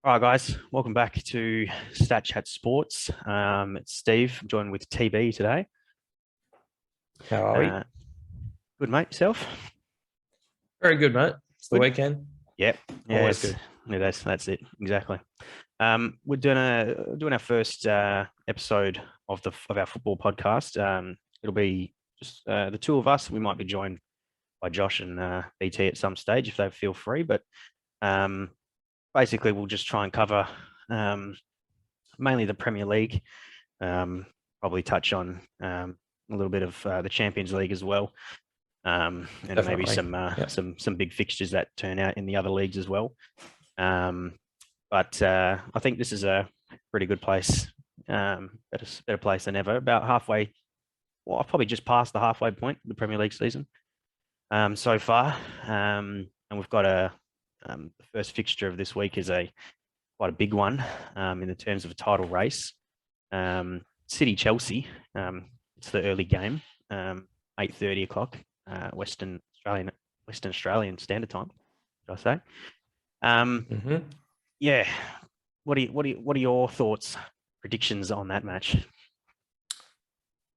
All right, guys, welcome back to StatChat Sports. It's Steve, I'm joined with TB today. How are we? Uh, Good, mate. Yourself? Very good, mate. It's the Good. weekend. Yep. Always Yes. good. Yeah, that's it. Exactly. We're doing our first episode of our football podcast. It'll be just the two of us. We might be joined by Josh and BT at some stage if they feel free. But um, basically, we'll just try and cover mainly the Premier League. Probably touch on a little bit of the Champions League as well, and maybe Definitely. Yep. some big fixtures that turn out in the other leagues as well. Um, but I think this is a pretty good place, better place than ever. About halfway, well, I've probably just passed the halfway point of the Premier League season so far, and we've got the first fixture of this week is quite a big one in the terms of a title race. City Chelsea. It's the early game, 8:30 o'clock, Western Australian Standard Time. Should I say? hmm Yeah. What are your thoughts, predictions on that match?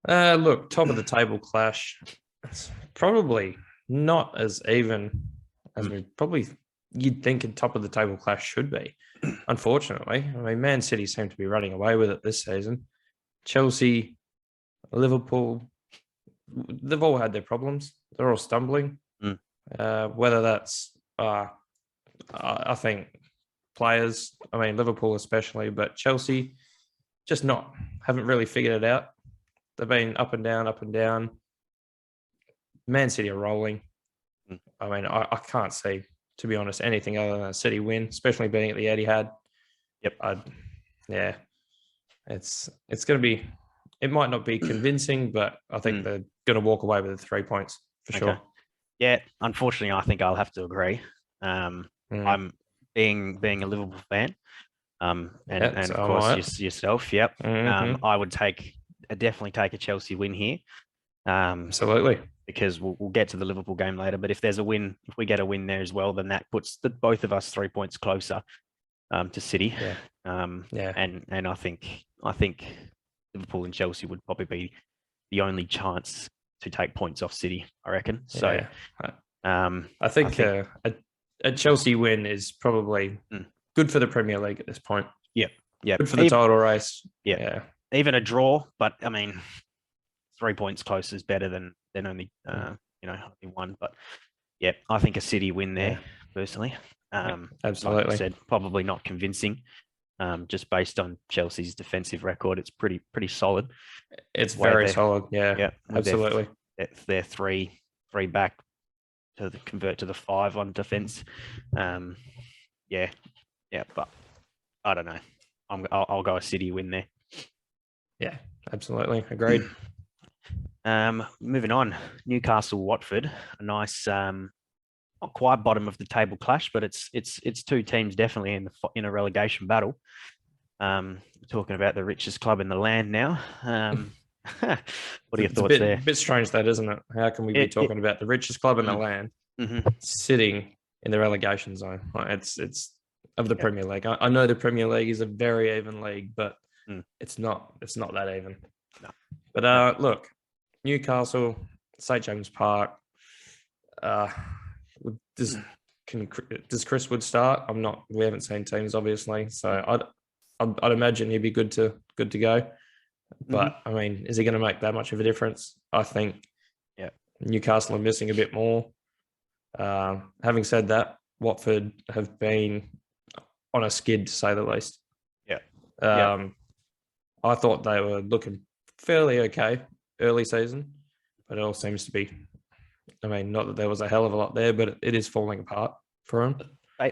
Look, top of the table clash. It's probably not as even as we probably you'd think a top of the table clash should be. Unfortunately, I mean, Man City seem to be running away with it this season. Chelsea, Liverpool, they've all had their problems. They're all stumbling. Mm. Whether that's, I think, players. I mean, Liverpool especially, but Chelsea just not haven't really figured it out. They've been up and down, up and down. Man City are rolling. Mm. I mean, I can't see, to be honest, anything other than a City win, especially being at the Etihad. Yep. Yeah, it's going to be. It might not be convincing, but I think they're going to walk away with the 3 points for sure. Yeah. Unfortunately, I think I'll have to agree. I'm being a Liverpool fan, and so of course yourself. Yep. I would definitely take a Chelsea win here. Absolutely. Because we'll get to the Liverpool game later. But if we get a win there as well, then that puts both of us 3 points closer to City. Yeah. And I think Liverpool and Chelsea would probably be the only chance to take points off City, I reckon. So I think a Chelsea win is probably good for the Premier League at this point. Yeah. Good for the title race. Yeah. Even a draw, but I mean, 3 points close is better than only only one. But yeah, I think a City win there personally. Absolutely. Like I said, probably not convincing. Just based on Chelsea's defensive record, it's pretty solid. It's very solid. Yeah. Absolutely. They're three back to convert to the 5 on defense. Yeah, but I don't know. I'll go a City win there. Yeah, absolutely. Agreed. Moving on, Newcastle Watford, a nice not quite bottom of the table clash, but it's two teams definitely in a relegation battle. Talking about the richest club in the land now. What are your thoughts there? A bit strange, that, isn't it? How can we be talking about the richest club in the land sitting in the relegation zone? It's of the Premier League. I know the Premier League is a very even league, but it's not that even. No. But look, Newcastle, St James Park. Does Chris Wood start? We haven't seen teams, obviously, so I'd imagine he'd be good to go. But I mean, is he going to make that much of a difference? I think Newcastle are missing a bit more. Having said that, Watford have been on a skid, to say the least. I thought they were looking fairly okay early season, but it all seems to be. I mean, not that there was a hell of a lot there, but it is falling apart for them.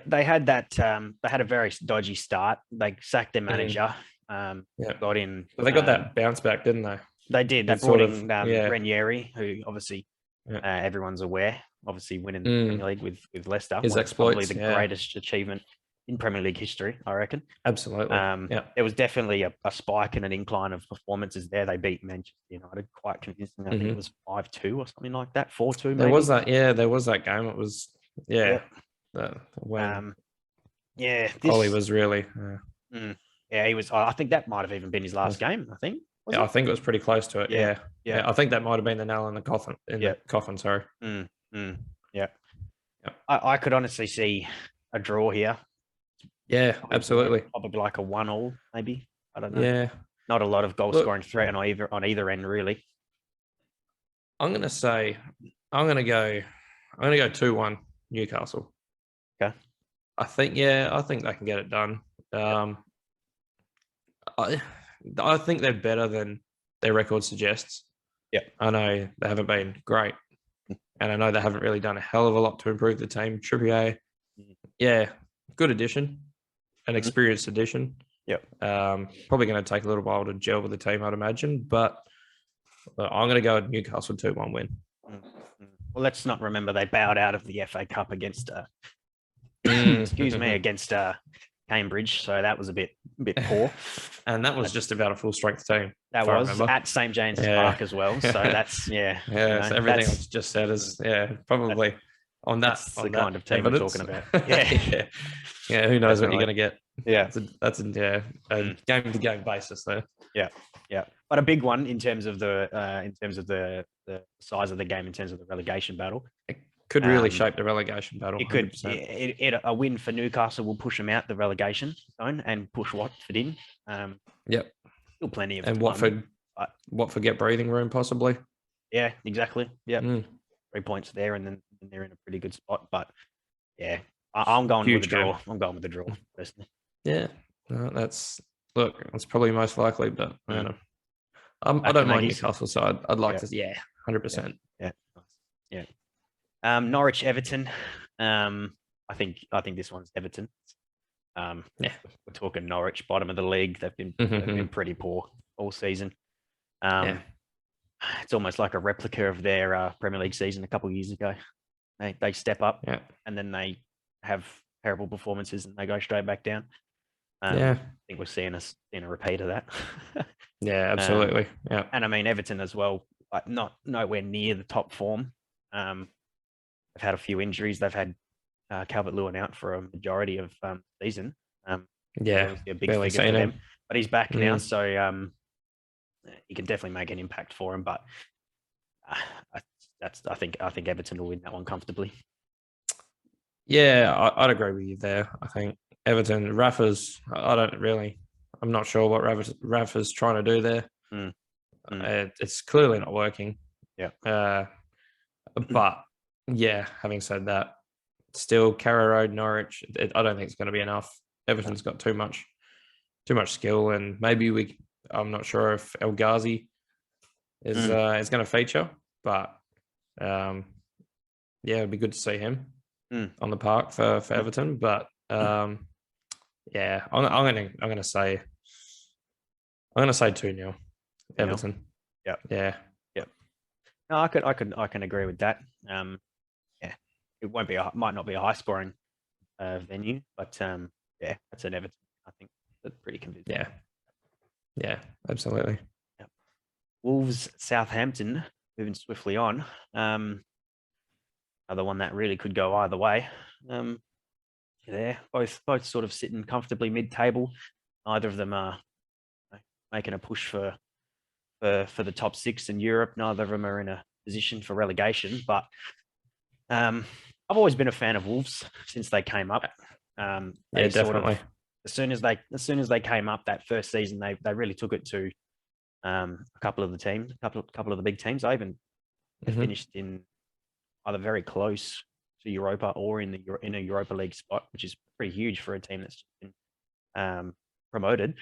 They had that. They had a very dodgy start. They sacked their manager. Got in. But they got that bounce back, didn't they? They did. They brought in Ranieri, who obviously everyone's aware. Obviously, winning the Premier League with Leicester, his exploits, probably the greatest achievement in Premier League history, I reckon. Absolutely. There was definitely a spike and an incline of performances there. They beat Manchester United quite convincingly. I think it was 5-2 or something like that, 4-2 maybe. There was that game. It was Yeah, Ollie was really, mm, yeah, he was. I think that might have even been his last game. I think. Was yeah, I it? think it was pretty close to it. Yeah, Yeah, yeah, I think that might have been the nail in the coffin. yeah. Sorry. Mm, yeah. Yep. I could honestly see a draw here. Yeah, absolutely. Probably like a 1-1, maybe. I don't know. Yeah. Not a lot of goal Look, scoring threat on either end, really. I'm gonna say I'm gonna go 2-1 Newcastle. Okay. I think they can get it done. I I think they're better than their record suggests. Yeah. I know they haven't been great, and I know they haven't really done a hell of a lot to improve the team. Trippier, yeah, good addition, an experienced addition. Yep. Probably going to take a little while to gel with the team, I'd imagine, but I'm going to go with Newcastle 2-1 win. Well, let's not remember they bowed out of the FA Cup against, excuse me, against Cambridge. So that was a bit poor. And that was just about a full strength team. That was at St James's Park as well. So that's So everything I've just said is probably on that. That's the kind of team we're talking about. Yeah. Yeah. Who knows what you're going to get? Yeah. That's a game to game basis there. Yeah. Yeah. But a big one in terms of the size of the game, in terms of the relegation battle. It could really shape the relegation battle. It could. A win for Newcastle will push them out the relegation zone and push Watford in. Yep. Still plenty of. And Watford get breathing room possibly. Yeah, exactly. Yeah. 3 points there, and then they're in a pretty good spot. But yeah, I'm going with the draw. I'm going with the draw personally. Yeah, that's probably most likely, but I don't know. I don't mind Newcastle, so I'd like to. Yeah, 100%. Yeah. Norwich, Everton. I think this one's Everton. We're talking Norwich, bottom of the league. They've been pretty poor all season. It's almost like a replica of their Premier League season a couple of years ago. They step up, and then they have terrible performances, and they go straight back down. I think we're seeing a repeat of that. Yeah, absolutely. And I mean Everton as well, like nowhere near the top form. They've had a few injuries. They've had Calvert-Lewin out for a majority of season. A big figure for them, but he's back now, so he can definitely make an impact for him. But I think Everton will win that one comfortably. Yeah, I'd agree with you there. I think Everton, I'm not sure what Rafa's trying to do there. It's clearly not working. Yeah. But yeah, having said that, still Carrow Road, Norwich, I don't think it's going to be enough. Everton's got too much skill, and maybe I'm not sure if El Ghazi is going to feature, but it'd be good to see him on the park for Everton. But I'm going to say 2-0 Everton. Yeah. No, I can agree with that. It might not be a high scoring venue, but that's an Everton. I think that's pretty convincing. Yeah, absolutely. Yep. Wolves, Southampton, moving swiftly on. Another one that really could go either way. Both sort of sitting comfortably mid-table. Neither of them are making a push for the top six in Europe. Neither of them are in a position for relegation. But I've always been a fan of Wolves since they came up. Definitely. As soon as they came up that first season, they really took it to a couple of the teams, a couple of the big teams. I even finished in either very close to Europa or in a Europa League spot, which is pretty huge for a team that's been promoted.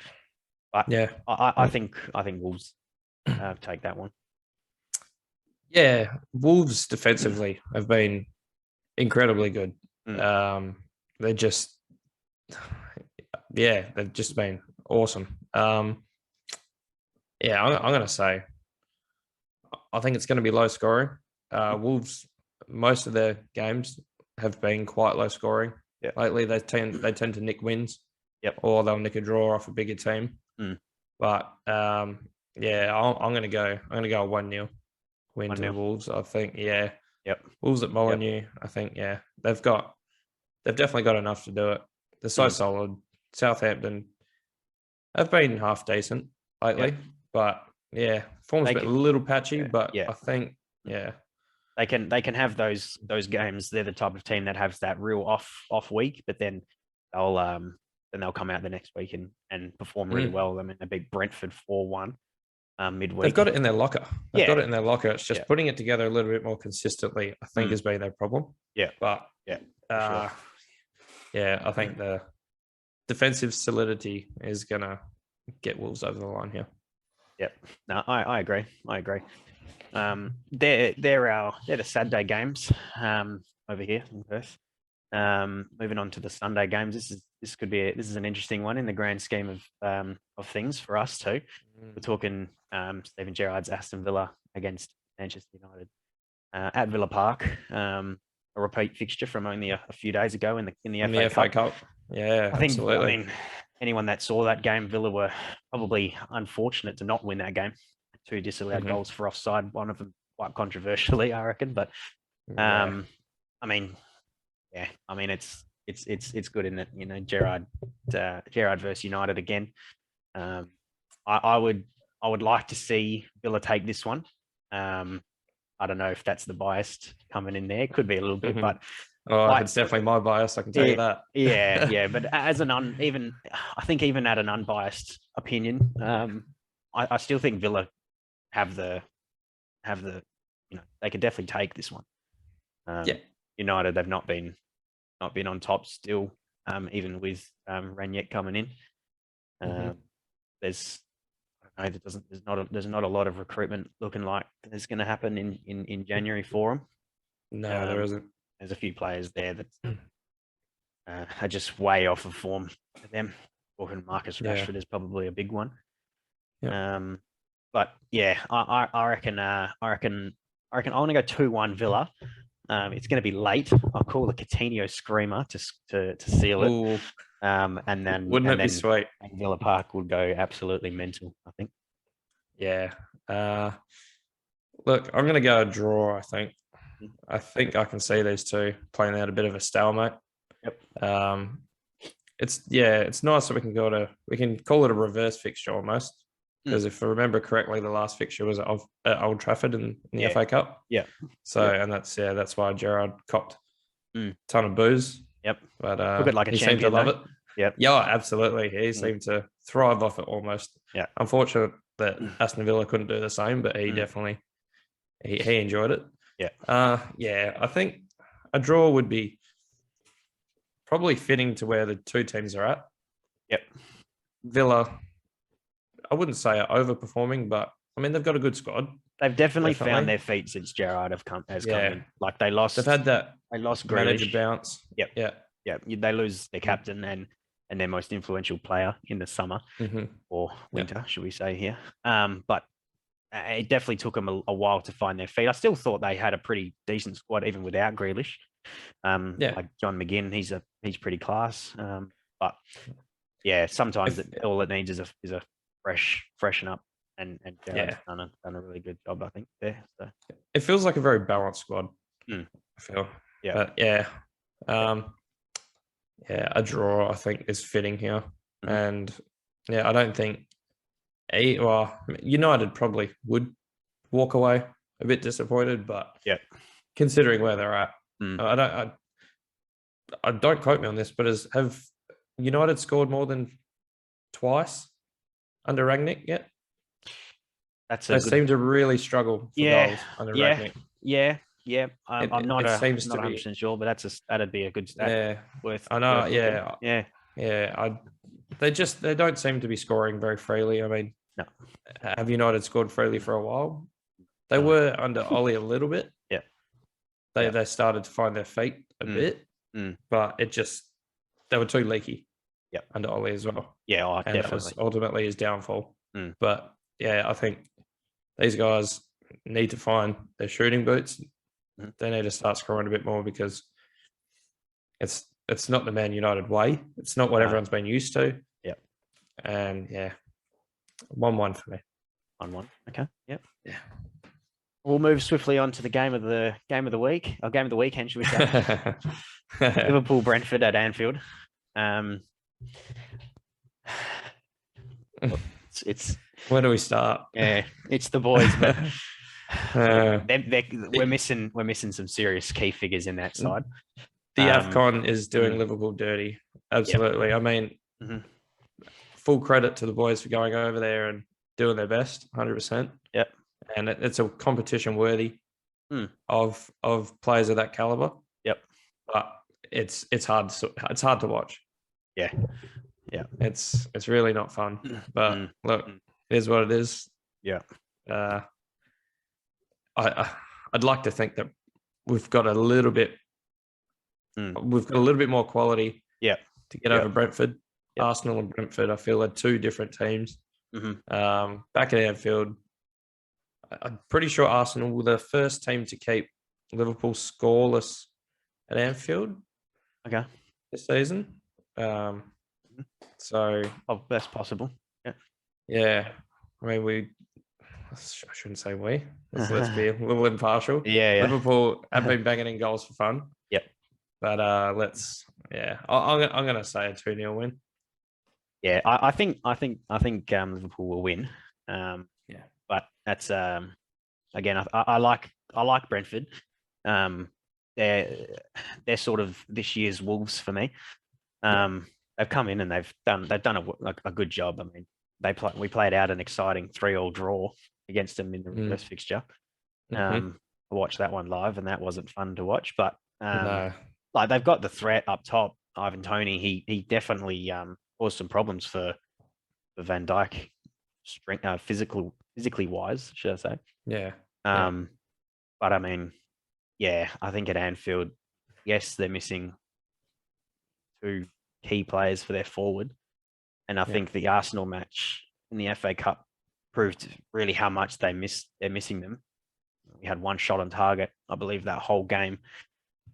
But I think Wolves take that one. Yeah, Wolves defensively have been incredibly good. They've just been awesome. I'm going to say, I think it's going to be low scoring. Wolves, most of their games have been quite low scoring. Lately, they tend to nick wins. Or they'll nick a draw off a bigger team. But I'm going to go 1-0 win to the Wolves. I think. Wolves at Molineux. I think. They've definitely got enough to do it. They're so Mm. solid. Southampton have been half decent lately, but yeah, form's They been a can, little patchy. But yeah. I think, yeah, They can have those games. They're the type of team that has that real off week, but then they'll come out the next week and perform really well. I mean, they beat Brentford 4-1 midweek. they've got it in their locker. They've got Yeah. it in their locker. It's just putting it together a little bit more consistently, I think, has been their problem. Yeah. But Yeah. yeah, I think the defensive solidity is gonna get Wolves over the line here. Yep. No, I agree. They're the Saturday games over here in Perth. Moving on to the Sunday games, this is an interesting one in the grand scheme of things for us too. We're talking Stephen Gerrard's Aston Villa against Manchester United at Villa Park. A repeat fixture from only a few days ago in the FA Cup. Yeah, absolutely. I mean, anyone that saw that game, Villa were probably unfortunate to not win that game. 2 disallowed goals for offside, one of them quite controversially, I reckon. But I mean, it's good in that, Gerrard versus United again. I would like to see Villa take this one. I don't know if that's the bias coming in there. It could be a little bit, but it's definitely my bias. I can tell you that. yeah. But as I think even at an unbiased opinion, I still think Villa have the they could definitely take this one. United, they've not been on top still, even with Ranieri coming in. There's not a lot of recruitment looking like there's going to happen in January for them. No, there isn't. There's a few players there that are just way off of form for them. Talking Marcus Rashford is probably a big one. But yeah, I reckon I want to go 2-1 Villa. It's going to be late. I'll call the Coutinho screamer to seal it. Ooh. And then Wouldn't it be sweet? And Villa Park would go absolutely mental, I think. Yeah. Look, I'm going to go a draw, I think. I think I can see these two playing out a bit of a stalemate. Yep. It's nice that we can call it a reverse fixture almost. Because if I remember correctly, the last fixture was at Old Trafford in the FA Cup. Yeah. So, and that's why Gerrard copped a ton of booze. Yep. But took it like a he champion, seemed to love though. it. Yep. Yeah, absolutely. He seemed to thrive off it almost. Yeah. Unfortunate that Aston Villa couldn't do the same, but he definitely he enjoyed it. Yeah. I think a draw would be probably fitting to where the two teams are at. Yep. Villa, I wouldn't say are overperforming, but I mean they've got a good squad. They've definitely found their feet since Gerrard has come in. Like they lost. They've had that. They lost manager Grealish. Bounce. Yep. Yeah. They lose their captain and their most influential player in the summer or winter, should we say here? But it definitely took them a while to find their feet. I still thought they had a pretty decent squad even without Grealish. Like John McGinn, he's pretty class. But yeah, sometimes all it needs is a freshen up, and Gerrard's done a really good job, I think, there. So it feels like a very balanced squad. I feel. Yeah. But a draw I think is fitting here, and I don't think United probably would walk away a bit disappointed, but considering where they're at, I don't quote me on this, but have United scored more than twice under Rangnick yet? They seem to really struggle for goals under Rangnick. Yeah. I'm not 100% sure, but that'd be a good stat. I know. They don't seem to be scoring very freely. I mean, no. Have United scored freely for a while? They were under Ollie a little bit. They started to find their feet a bit, but they were too leaky. Under Ollie as well. Yeah, and that was ultimately his downfall. But I think these guys need to find their shooting boots. They need to start scoring a bit more because it's not the Man United way. It's not what everyone's been used to. And 1-1 for me. 1-1. Okay. Yep. Yeah. We'll move swiftly on to the game of the week. Our game of the weekend, should we say? Liverpool Brentford at Anfield. It's Where do we start? yeah, it's the boys, but Uh, we're missing some serious key figures in that side. The AFCON is doing Liverpool dirty. Absolutely. Yep. I mean, full credit to the boys for going over there and doing their best, 100%. Yep. And it's a competition worthy of players of that caliber. Yep. But it's hard to watch. Yeah. Yeah. It's really not fun. But look, it is what it is. Yeah. I'd like to think that we've got a little bit more quality to get over Brentford. Arsenal and Brentford, I feel, are two different teams. Back at Anfield, I'm pretty sure Arsenal were the first team to keep Liverpool scoreless at Anfield. Okay. This season. So best possible. Yeah. Yeah. I mean, I shouldn't say we. Let's be a little impartial. Yeah. Liverpool have been banging in goals for fun. Yep. But I'm gonna say a 2-0 win. Yeah, I think Liverpool will win. But that's again, I like Brentford. They're sort of this year's Wolves for me. They've come in and they've done a good job. I mean, we played out an exciting 3-3 draw against them in the reverse fixture. I watched that one live, and that wasn't fun to watch. But No. like they've got the threat up top. Ivan Toney, he definitely caused some problems for Van Dijk, physically wise, should I say? Yeah. But I mean, yeah, I think at Anfield, yes, they're missing two key players for their forward, and I think the Arsenal match in the FA Cup proved really how much they're missing them. We had one shot on target, I believe, that whole game,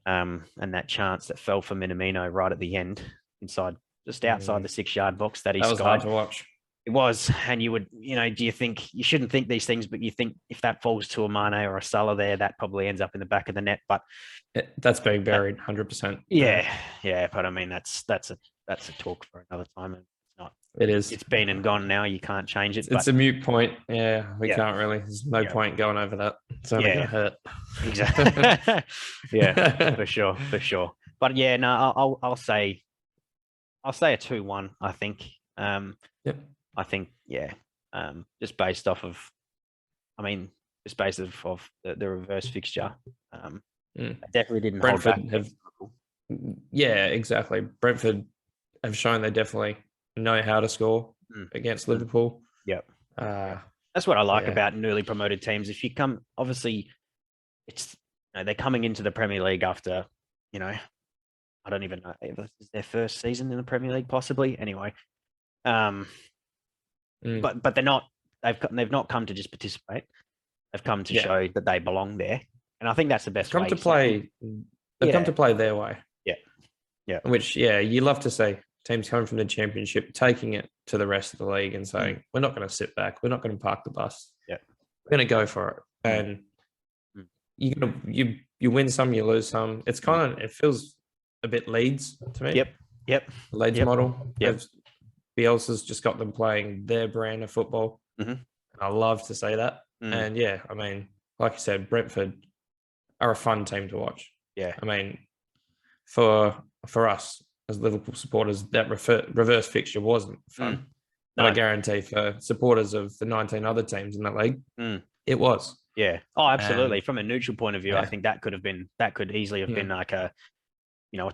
and that chance that fell for Minamino right at the end, just outside the 6-yard box that was hard to watch. It was, and you would, do you think you shouldn't think these things, but you think if that falls to a Mane or a Salah there, that probably ends up in the back of the net. But that's being buried 100%. Yeah. But I mean, that's a talk for another time. It's not. It is. It's been and gone now. You can't change it. It's a mute point. Yeah, we can't really. There's no point going over that. It's only going to hurt. Exactly. Yeah, for sure. But yeah, no, I'll say a 2-1. I think. I think, just based off of, the reverse fixture, they definitely didn't Brentford hold back. Yeah, exactly. Brentford have shown they definitely know how to score against Liverpool. Yep. That's what I like about newly promoted teams. If you come, obviously, it's they're coming into the Premier League after, I don't even know if this is their first season in the Premier League, possibly. Anyway. But they're not. They've not come to just participate. They've come to show that they belong there, and I think that's the best way. They've come to play their way. Yeah. Which you love to see teams coming from the Championship taking it to the rest of the league and saying we're not going to sit back. We're not going to park the bus. Yeah, we're going to go for it. And you win some, you lose some. It's it feels a bit Leeds to me. Yep. Leeds model. Yep. Bielsa's just got them playing their brand of football. And I love to say that. And I mean, like I said, Brentford are a fun team to watch. Yeah. I mean, for us as Liverpool supporters, that reverse fixture wasn't fun. But I guarantee for supporters of the 19 other teams in that league, it was. Yeah. Oh, absolutely. From a neutral point of view, I think that could easily have been like a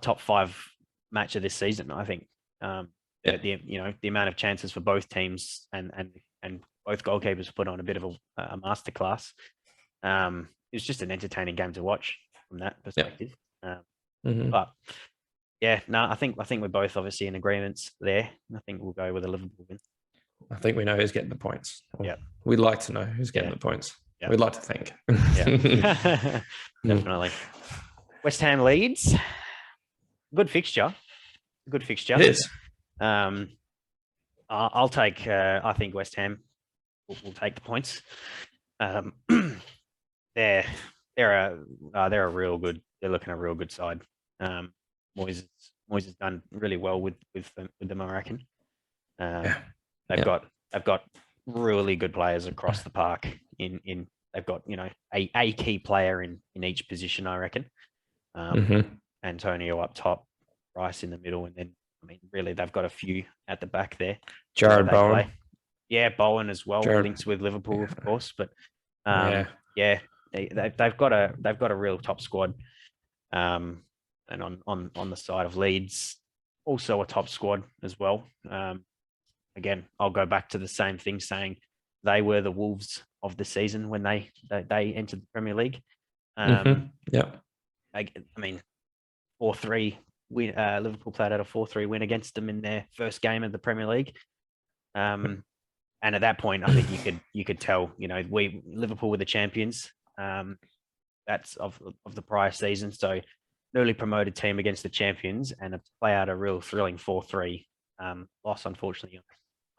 top 5 match of this season. I think. The amount of chances for both teams and both goalkeepers put on a bit of a masterclass. It was just an entertaining game to watch from that perspective. But I think we're both obviously in agreements there. I think we'll go with a Liverpool win. I think we know who's getting the points. Yeah, we'd like to know who's getting the points. We'd like to think. Definitely. West Ham Leeds. Good fixture. It is. I'll take. I think West Ham will take the points. They're a real good. They're looking a real good side. Moyes Moyes has done really well with them, I reckon. Yeah. They've got really good players across the park. They've got a key player in each position, I reckon. Antonio up top, Rice in the middle, and then really they've got a few at the back there. Jared Bowen. Yeah, Bowen as well. Links with Liverpool, of course, but they've got a real top squad. And on the side of Leeds, also a top squad as well. Again, I'll go back to the same thing, saying they were the Wolves of the season when they entered the Premier League. Yeah. I mean, 4-3 win. Liverpool played out a 4-3 win against them in their first game of the Premier League. And at that point, I think you could tell, Liverpool were the champions. That's of the prior season. So newly promoted team against the champions, and to play out a real thrilling 4-3 loss, unfortunately,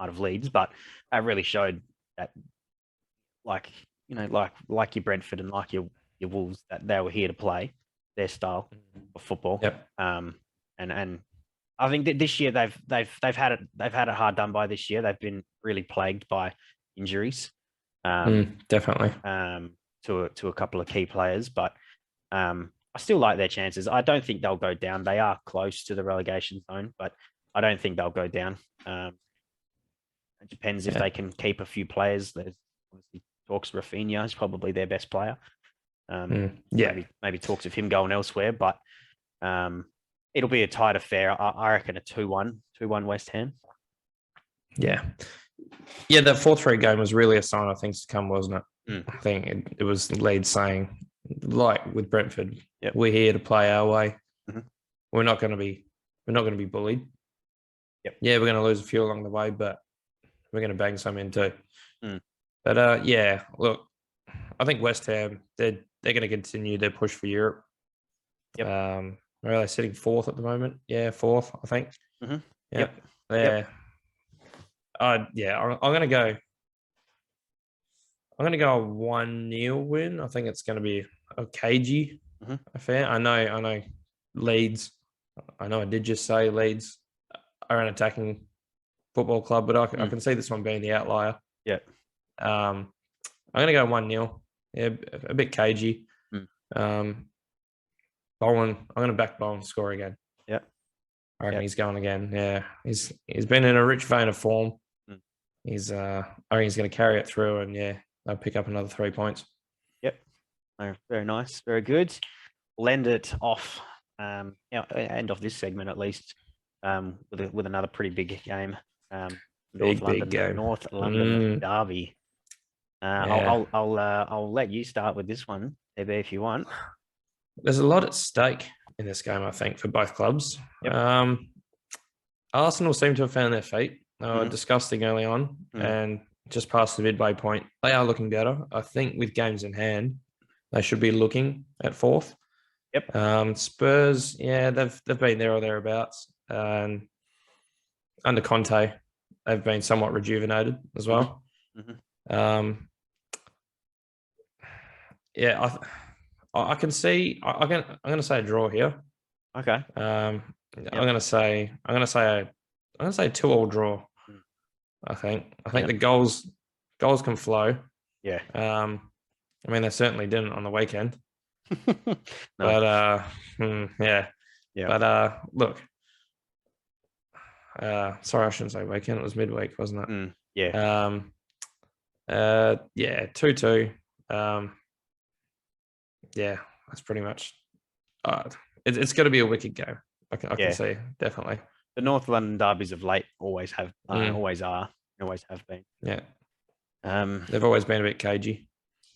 out of Leeds, but that really showed that, like your Brentford and like your Wolves, that they were here to play their style of football. Yep. And I think that this year they've had it hard done by this year. They've been really plagued by injuries. Definitely. To a couple of key players, but I still like their chances. I don't think they'll go down. They are close to the relegation zone, but I don't think they'll go down. It depends if they can keep a few players. There's obviously talks Rafinha is probably their best player. Maybe talks of him going elsewhere, but it'll be a tight affair. I reckon a 2-1 West Ham. Yeah. Yeah, that 4-3 game was really a sign of things to come, wasn't it? I think it was Leeds saying, like with Brentford, we're here to play our way. We're not going to be bullied. Yeah, we're going to lose a few along the way, but we're going to bang some in too. But look, I think West Ham, they're going to continue their push for Europe. Where are they sitting? 4th at the moment? Yeah, 4th, I think. I'm going to go a 1-0 win. I think it's going to be a cagey affair. I know Leeds. I know I did just say Leeds are an attacking football club, but I can see this one being the outlier. I'm going to go 1-0. Yeah, a bit cagey. Bowen. I'm going to back Bowen to score again. I reckon he's going again. Yeah, he's been in a rich vein of form. I think he's going to carry it through, and they'll pick up another 3 points. Very nice, very good. We'll end it off. End of this segment at least with another pretty big game. Big game. North London derby. I'll let you start with this one, AB, if you want. There's a lot at stake in this game, I think, for both clubs. Arsenal seem to have found their feet. They were disgusting early on, and just past the midway point, they are looking better. I think with games in hand, they should be looking at 4th. Spurs, they've been there or thereabouts. And under Conte, they've been somewhat rejuvenated as well. I can see. I'm going to say a draw here. Okay. I'm going to say a 2-2 draw. I think the goals can flow. They certainly didn't on the weekend. But look. Sorry, I shouldn't say weekend. It was midweek, wasn't it? 2-2. That's pretty much. It's going to be a wicked game. I can see, definitely. The North London derbies of late always have, always are, always have been. They've always been a bit cagey.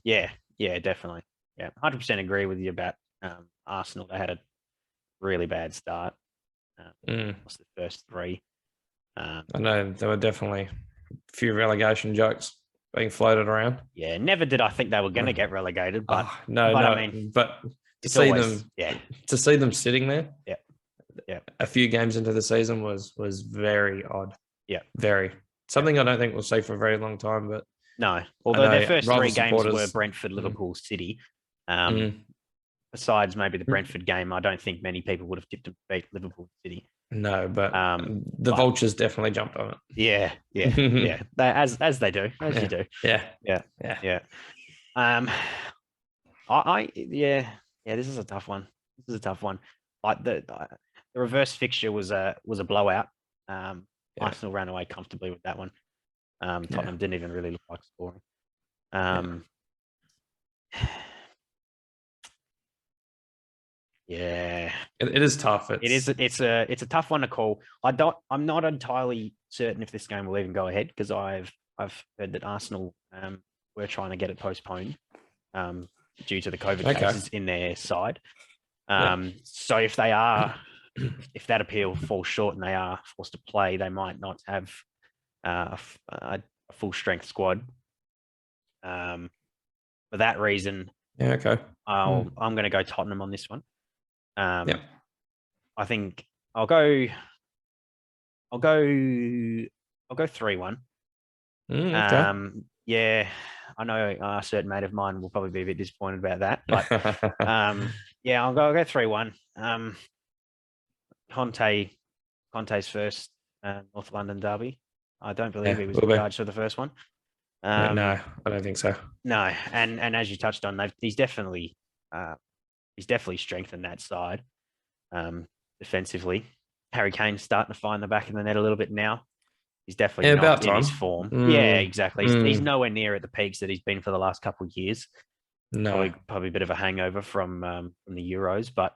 Definitely. 100% agree with you about Arsenal. They had a really bad start. Lost the first 3. I know there were definitely a few relegation jokes being floated around. Never did I think they were going to get relegated, but to see them sitting there, a few games into the season was very odd. Very. Something I don't think we'll see for a very long time, but no. Although their first 3 games were Brentford, Liverpool, City. besides maybe the Brentford game, I don't think many people would have tipped to beat Liverpool City. No, but the But vultures definitely jumped on yeah, it. as they do, as you do. Yeah. Yeah. Yeah. This is a tough one. Like the reverse fixture was a blowout. Arsenal ran away comfortably with that one. Tottenham didn't even really look like scoring. Yeah, it is tough. it's a tough one to call. I'm not entirely certain if this game will even go ahead because I've heard that Arsenal were trying to get it postponed due to the COVID cases in their side. So if that appeal falls short and they are forced to play, they might not have a full strength squad. For that reason, I'm going to go Tottenham on this one. I think I'll go 3-1. Yeah, I know a certain mate of mine will probably be a bit disappointed about that, but I'll go 3-1. Conte's first North London derby. I don't believe he was in charge for the first one. No, I don't think so. No, and as you touched on, he's definitely strengthened that side defensively. Harry Kane's starting to find the back of the net a little bit now. He's definitely not in his form. Yeah, exactly. He's nowhere near at the peaks that he's been for the last couple of years. No, probably a bit of a hangover from the Euros, but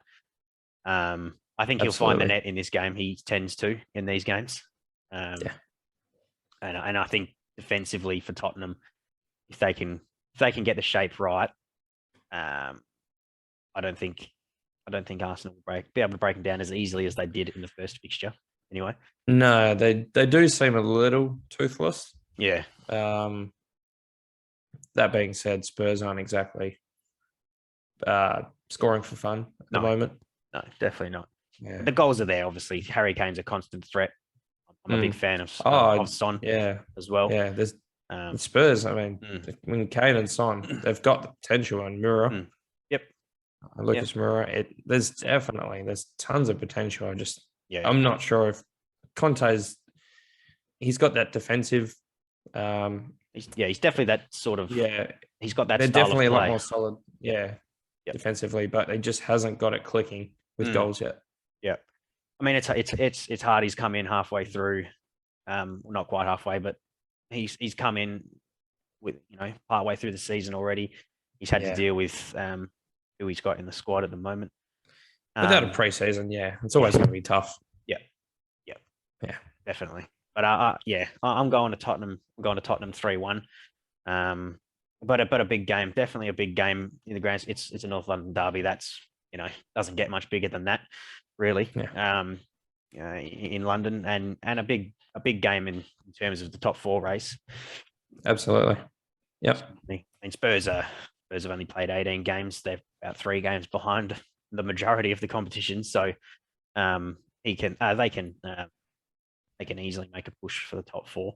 I think he'll find the net in this game. He tends to in these games. And I think defensively for Tottenham, if they can get the shape right, I don't think Arsenal will be able to break them down as easily as they did in the first fixture. Anyway, no, they do seem a little toothless. Yeah. That being said, Spurs aren't exactly scoring for fun at the moment. No, definitely not. Yeah. The goals are there, obviously. Harry Kane's a constant threat. I'm a big fan of Son as well. Yeah, there's Spurs. I mean, when Kane and Son, they've got the potential on Moura. Yep. Lucas Moura. There's tons of potential. I'm not sure if Conte's. He's got that defensive. He's definitely that sort of. Yeah, he's got that. They're style definitely of a play. lot more solid. Yeah, defensively, but he just hasn't got it clicking with goals yet. Yeah, I mean it's hard. He's come in halfway through, not quite halfway, but he's come in with partway through the season already. He's had to deal with who he's got in the squad at the moment. Without a preseason, it's always going to be tough. Yeah, definitely. But I'm going to Tottenham. I'm going to Tottenham 3-1. But a big game, definitely a big game in the grand. It's a North London derby. That's doesn't get much bigger than that, really. In London and a big game in terms of the top 4 race. Absolutely. Yep. And Spurs have only played 18 games. They're about 3 games behind the majority of the competition. So they can easily make a push for the top 4.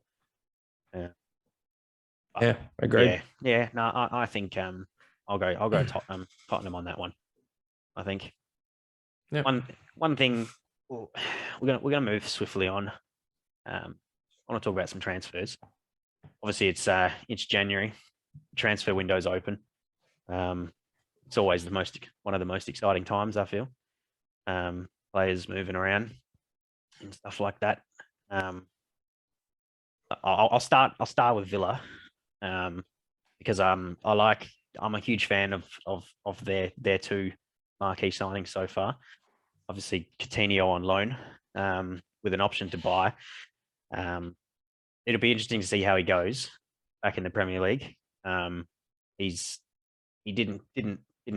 Agreed. Yeah. No, I think I'll go Tottenham on that one. I think. Yeah. One thing we're gonna move swiftly on. I want to talk about some transfers. Obviously, it's January. Transfer window's open. It's always one of the most exciting times, I feel. Players moving around and stuff like that. I'll start with Villa, because I'm a huge fan of their 2 marquee signings so far. Obviously, Coutinho on loan, with an option to buy. It'll be interesting to see how he goes back in the Premier League. He didn't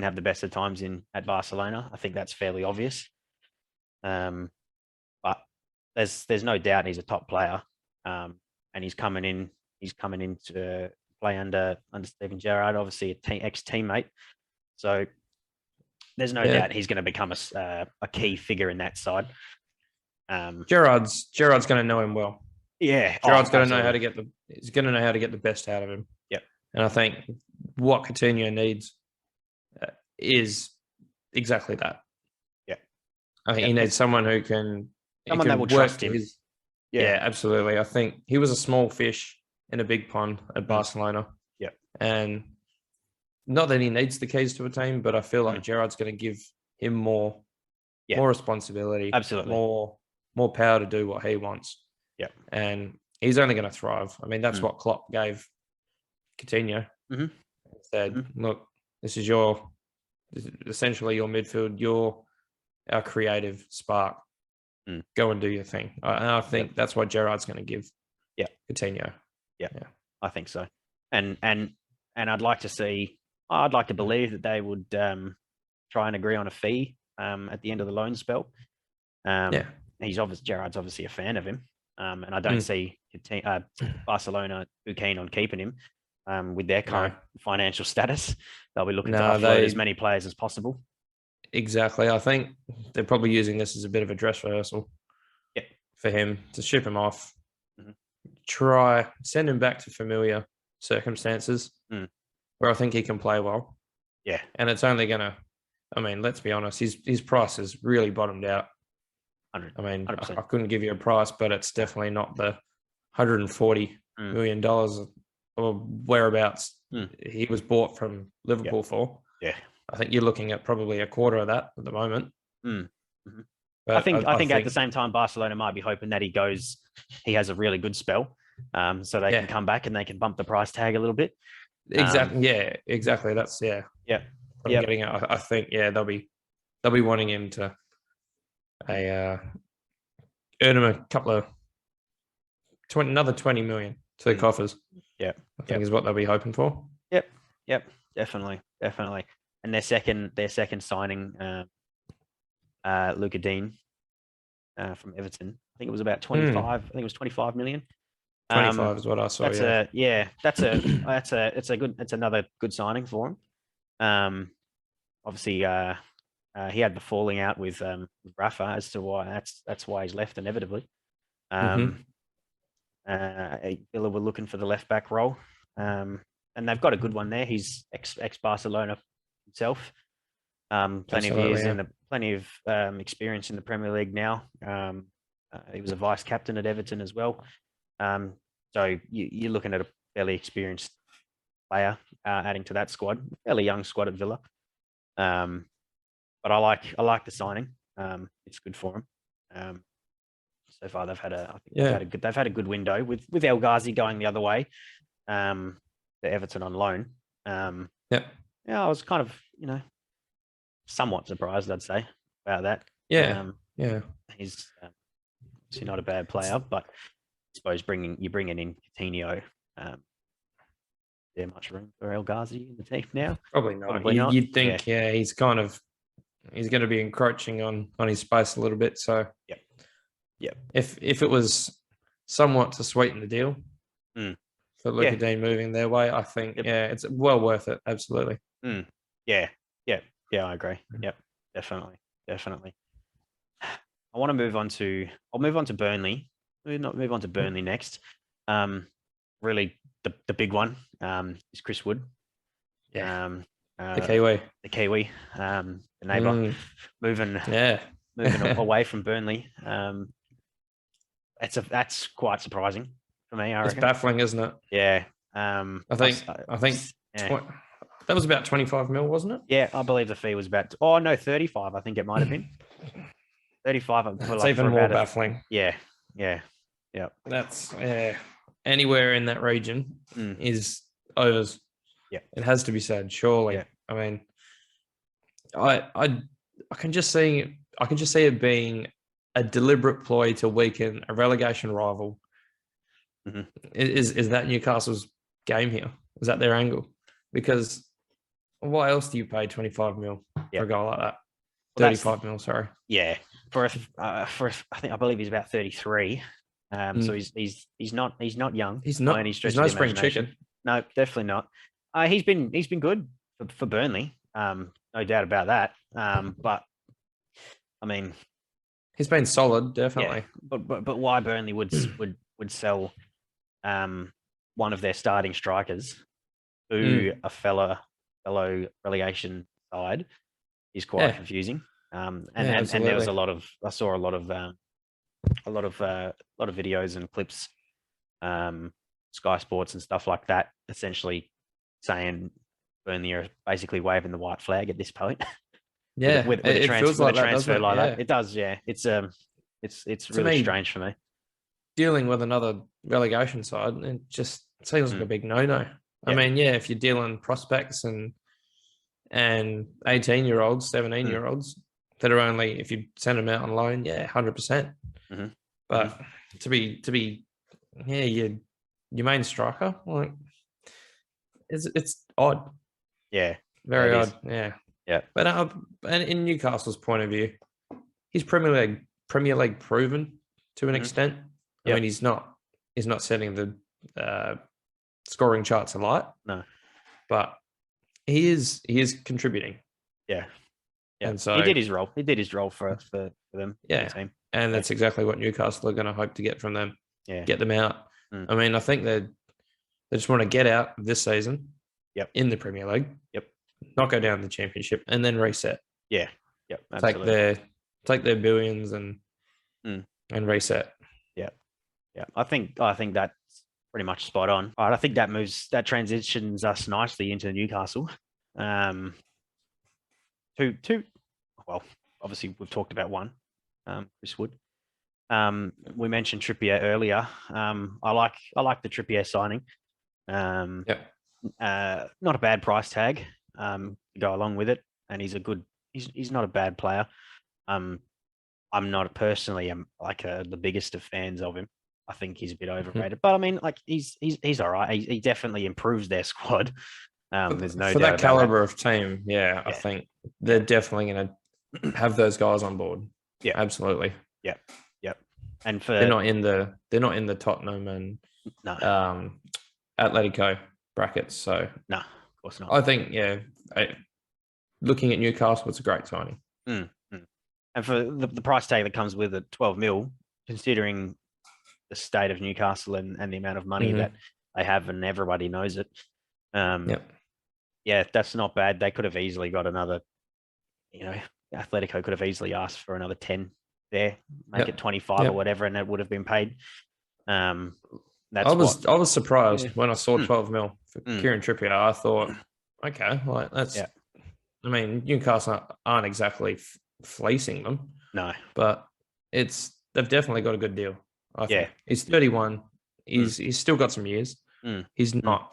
have the best of times at Barcelona. I think that's fairly obvious. But there's no doubt he's a top player, and he's coming in to play under Steven Gerrard, obviously ex-teammate. So there's no doubt he's going to become a key figure in that side. Gerrard's going to know him well. Yeah, Gerrard's going to know how to get he's going to know how to get the best out of him. Yep. And I think what Coutinho needs is exactly that. Yeah. I think Yeah. he needs someone who can Someone that will work trust to him. his. Yeah. Yeah, absolutely. I think he was a small fish in a big pond at Barcelona. Yeah. And not that he needs the keys to a team, but I feel like Gerrard's going to give him more responsibility, Absolutely. more power to do what he wants. Yeah. And he's only going to thrive. I mean, that's what Klopp gave Coutinho. Mm-hmm. He said, look, this is essentially your midfield, you're our creative spark. Go and do your thing. And I think that's what Gerrard's going to give Coutinho. Yeah, I think so. And I'd like to believe that they would try and agree on a fee at the end of the loan spell. Gerrard's obviously a fan of him, and I don't see Barcelona too keen on keeping him with their current financial status. They'll be looking to offload as many players as possible. Exactly. I think they're probably using this as a bit of a dress rehearsal for him to ship him off, send him back to familiar circumstances where I think he can play well. Yeah. And it's only going to, I mean, let's be honest, his price has really bottomed out. I mean, 100%. I couldn't give you a price, but it's definitely not the $140 million or whereabouts he was bought from Liverpool for. Yeah. I think you're looking at probably a quarter of that at the moment. But I think at the same time, Barcelona might be hoping that he has a really good spell, so they can come back and they can bump the price tag a little bit. Exactly. Exactly. That's getting it. I think they'll be wanting him to earn him a couple of another 20 million to the coffers. Yeah, I think is what they'll be hoping for. Yep, definitely. And their second signing, Luca Dean from Everton. I think it was about 25. I think it was 25 million. 25 is what I saw. It's another good signing for him. Obviously, he had the falling out with Rafa as to why that's why he's left inevitably. Villa were looking for the left back role, and they've got a good one there. He's ex Barcelona himself. Plenty of years plenty of experience in the Premier League now. He was a vice captain at Everton as well. So you're looking at a fairly experienced player adding to that squad, fairly young squad at Villa. But I like the signing. It's good for him. So far they've had a good window with El Ghazi going the other way to Everton on loan. I was kind of somewhat surprised, I'd say, about that. He's obviously not a bad player, but I suppose you're bringing in Coutinho. There much room for El Ghazi in the team now? Probably not. You'd think, he's going to be encroaching on his space a little bit. So, if it was somewhat to sweeten the deal for Luca Dean moving their way, I think it's well worth it. Absolutely. Yeah, I agree. Yep, definitely. I'll move on to Burnley. We'll not move on to Burnley next. Really, the big one is Chris Wood. The Kiwi. The neighbour, moving away from Burnley. That's quite surprising for me. It's baffling, isn't it? Yeah. I think that was about 25 mil, wasn't it? Yeah, I believe the fee was about 35. I think it might have been 35. It's even more baffling. Yeah. That's anywhere in that region is overs. Yeah, it has to be said. Surely. Yeah. I mean, I can just see it being a deliberate ploy to weaken a relegation rival. Is that Newcastle's game here? Is that their angle? Because why else do you pay 25 mil for a goal like that? 35 mil, sorry. Yeah, I believe he's about 33. So he's not young. He's not. He's no spring chicken. No, definitely not. He's been good for Burnley. No doubt about that. But I mean, he's been solid, definitely. Yeah, but why Burnley would sell one of their starting strikers to a fellow relegation side is quite confusing. And there was I saw a lot of videos and clips, Sky Sports and stuff like that, essentially saying Burnley are basically waving the white flag at this point. Yeah, with a it feels like that, transfer doesn't it? like Yeah. that. It does, yeah. It's To really me, strange for me. dealing with another relegation side, it just seems like a big no-no. I Yeah. mean, yeah, if you're dealing prospects and 18-year-olds, 17-year-olds that are only, if you send them out on loan, yeah, 100%. But to be yeah, your main striker, like, it's odd. Yeah. Very it odd. is. Yeah. Yeah. But and in Newcastle's point of view, he's Premier League proven to an extent. I mean, he's not setting the scoring charts alight. No. But he is contributing. Yeah. Yeah. And so he did his role. He did his role for them. Yeah. The team. And that's exactly what Newcastle are going to hope to get from them. Yeah. Get them out. I mean, I think they just want to get out this season. Yep. In the Premier League. Yep. Not go down the Championship and then reset. Yeah. Yep. Absolutely. Take their billions and reset. Yeah. Yeah. I think that's pretty much spot on. All right, I think that transitions us nicely into Newcastle. Two. Well, obviously we've talked about one, Chris Wood. We mentioned Trippier earlier. I like the Trippier signing. Not a bad price tag to go along with it, and he's not a bad player. I'm not personally the biggest of fans of him. I think he's a bit overrated, but I mean, like, he's all right. He definitely improves their squad. There's no for doubt that caliber of team. Yeah, I think they're definitely going to have those guys on board. Yeah, absolutely. Yep. And they're not in the Tottenham and Atletico brackets. So no, of course not. I think looking at Newcastle, it's a great signing. And for the price tag that comes with it, 12 mil, considering the state of Newcastle and the amount of money that they have, and everybody knows it. Yeah, that's not bad. They could have easily got another, Atletico could have easily asked for another 10 there, make it 25 or whatever, and it would have been paid. I was surprised when I saw 12 mil for Kieran Trippier. I thought, okay, well, that's, I mean, Newcastle aren't exactly fleecing them. No. But they've definitely got a good deal. I think. He's 31. He's still got some years. He's not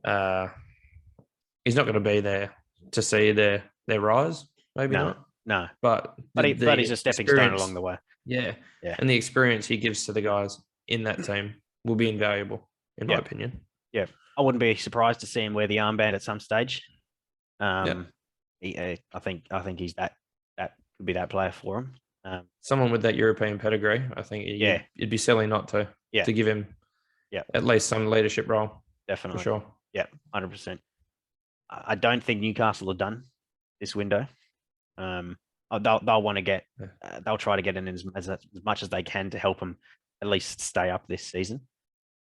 going to be there to see their rise. Maybe not. No. But he's a stepping stone along the way. Yeah. And the experience he gives to the guys in that team will be invaluable, in my opinion. Yeah. I wouldn't be surprised to see him wear the armband at some stage. I think he's that could be that player for him. Someone with that European pedigree, I think it'd be silly not to give him at least some leadership role. Definitely. For sure. Yeah, 100%. I don't think Newcastle are done this window. They'll want to get, they'll try to get in as much as they can to help them at least stay up this season.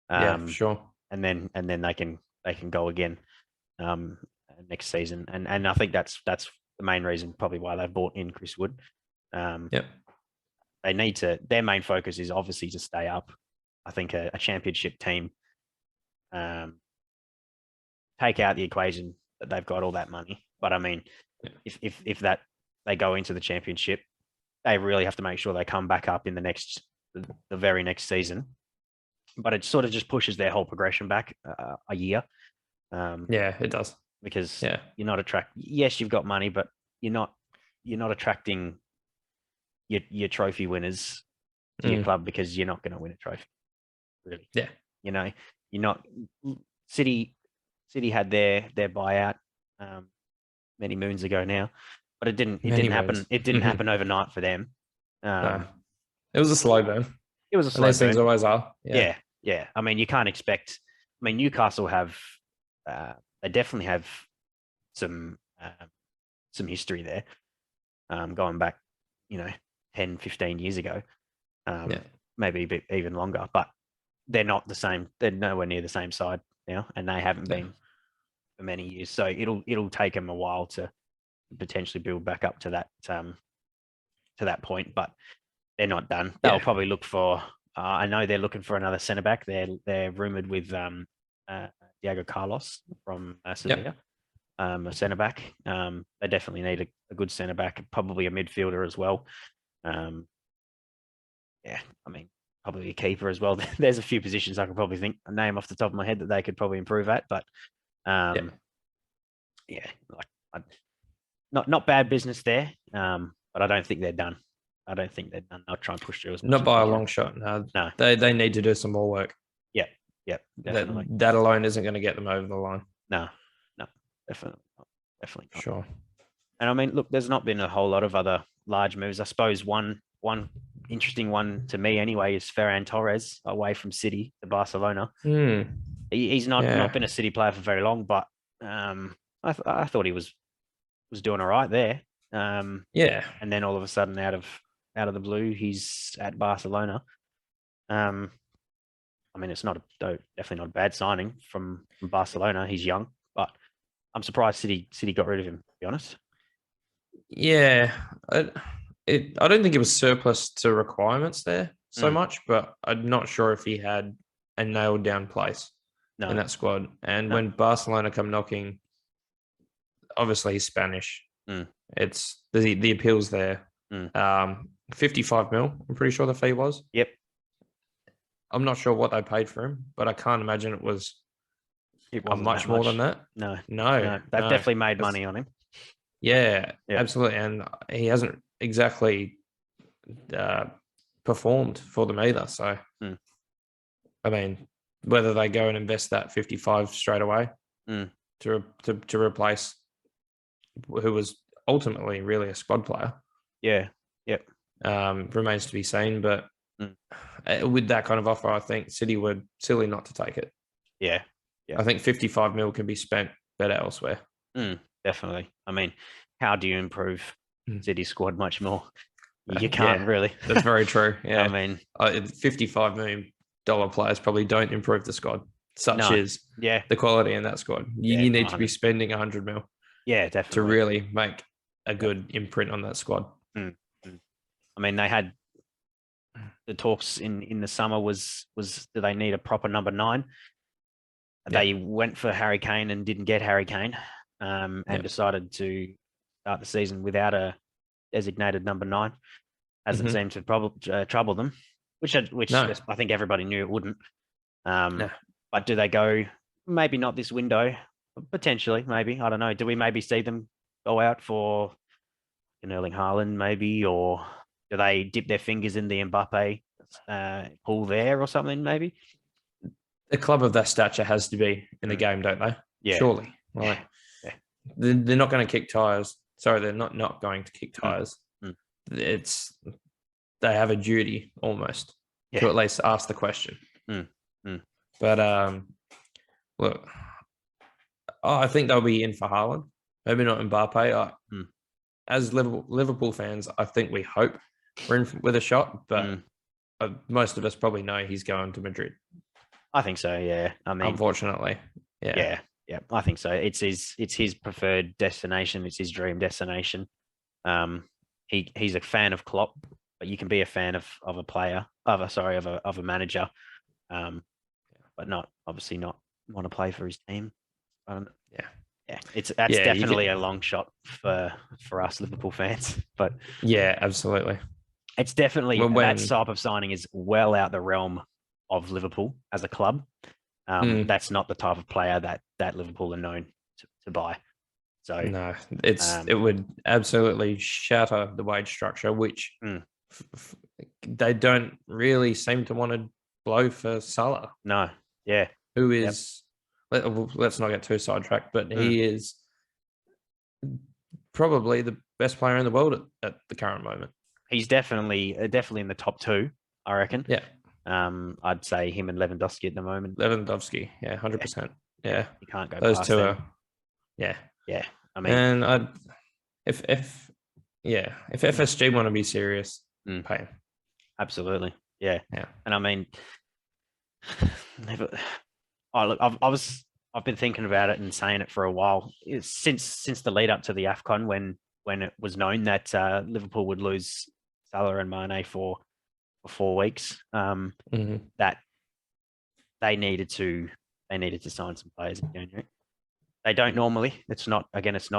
For sure. And then they can go again next season. And I think that's the main reason probably why they've brought in Chris Wood. They need to. Their main focus is obviously to stay up. I think a championship team, take out the equation that they've got all that money. But I mean, if that they go into the championship, they really have to make sure they come back up in the very next season. But it sort of just pushes their whole progression back a year. It does, because you're not Yes, you've got money, but you're not attracting your trophy winners to your club, because you're not going to win a trophy. Really. Yeah. You're not. City had their buyout many moons ago now, but it didn't happen. It didn't happen overnight for them. No. It was a slow burn. It was a slow burn. These things always are. Yeah. I mean, you can't expect. I mean, Newcastle have. They definitely have some history there, going back, 10, 15 years ago, maybe a bit even longer. But they're not the same. They're nowhere near the same side now, and they haven't been for many years. So it'll take them a while to potentially build back up to that point, but they're not done. They'll Yeah. probably look for. I know they're looking for another centre back. They're rumored with Diego Carlos from Sevilla, a centre back. They definitely need a good centre back, probably a midfielder as well. Yeah, I mean, probably a keeper as well. There's a few positions I could probably think a name off the top of my head that they could probably improve at, but yeah, like not bad business there. But I don't think they're done. I don't think they're done. I'll try and push through as much Not as by they a can. long shot. No, No. They need to do some more work. Yep, definitely. That alone isn't going to get them over the line. No, definitely not. Sure. And I mean, look, there's not been a whole lot of other large moves. I suppose one interesting one to me anyway is Ferran Torres away from City to Barcelona. He's not been a City player for very long, but I thought he was doing all right there. And then all of a sudden, out of the blue, he's at Barcelona. I mean, it's definitely not a bad signing from Barcelona. He's young, but I'm surprised City got rid of him, to be honest. Yeah, I don't think it was surplus to requirements there so much, but I'm not sure if he had a nailed down place in that squad. And when Barcelona come knocking, obviously he's Spanish. It's the appeal's there. 55 mil, I'm pretty sure the fee was. Yep. I'm not sure what they paid for him, but I can't imagine it was much more than that. No. They've definitely made money on him. Yeah, absolutely. And he hasn't exactly performed for them either. So, I mean, whether they go and invest that 55 straight away to replace who was ultimately really a squad player. Yeah. Yep. Remains to be seen. But with that kind of offer, I think City were silly not to take it. Yeah. I think 55 mil can be spent better elsewhere. Definitely. I mean, how do you improve City squad much more? You can't really. That's very true. Yeah. I mean, $55 million players probably don't improve the squad, such as the quality in that squad. You need to be spending 100 mil. Yeah, definitely. To really make a good imprint on that squad. I mean, they had the talks in the summer was do they need a proper number 9? They went for Harry Kane and didn't get Harry Kane, and decided to start the season without a designated number 9, as it seemed to trouble them, which I think everybody knew it wouldn't. But do they go? Maybe not this window. Potentially, maybe. I don't know. Do we maybe see them go out for an Erling Haaland, maybe, or do they dip their fingers in the Mbappe pool there or something? Maybe. The club of that stature has to be in the game, don't they? Yeah. Surely. Like, they're not going to kick tires. Sorry, they're not going to kick tires. It's they have a duty almost to at least ask the question. But look, I think they'll be in for Haaland. Maybe not Mbappe. As Liverpool fans, I think we hope we're in with a shot, but most of us probably know he's going to Madrid. I think so. Yeah. I mean, unfortunately, yeah. I think so. It's his preferred destination. It's his dream destination. He's a fan of Klopp, but you can be a fan of a player, of a manager, but not want to play for his team. That's definitely a long shot for us Liverpool fans. But absolutely, it's definitely that type of signing is well out the realm of Liverpool as a club. That's not the type of player that Liverpool are known to buy. So no, it would absolutely shatter the wage structure, which they don't really seem to want to blow for Salah. No, who is let's not get too sidetracked, but he is probably the best player in the world at the current moment. He's definitely in the top 2, I reckon. Yeah. I'd say him and Lewandowski at the moment. Lewandowski, 100%. Yeah, you can't go. Those past two them. Yeah. I mean, and if FSG want to be serious, pay him. Absolutely. Yeah. And I mean, never. Oh look, I was I've been thinking about it and saying it for a while. It's since the lead up to the AFCON when it was known that Liverpool would lose Salah and Mane for 4 weeks. That they needed to sign some players in January. They don't normally. It's not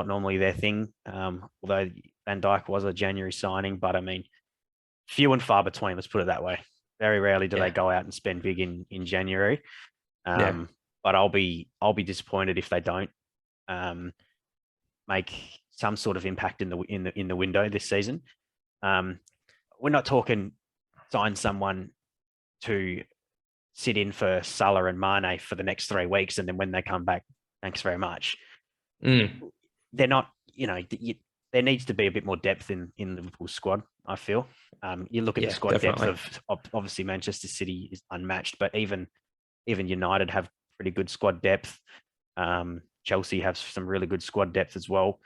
normally their thing. Although Van Dijk was a January signing, but I mean, few and far between. Let's put it that way. Very rarely do they go out and spend big in January. But I'll be disappointed if they don't make some sort of impact in the window this season. We're not talking sign someone to sit in for Salah and Mane for the next 3 weeks, and then when they come back, thanks very much. They're not, there needs to be a bit more depth in Liverpool's squad, I feel. You look at the squad depth of obviously Manchester City is unmatched, but even United have pretty good squad depth. Chelsea have some really good squad depth as well.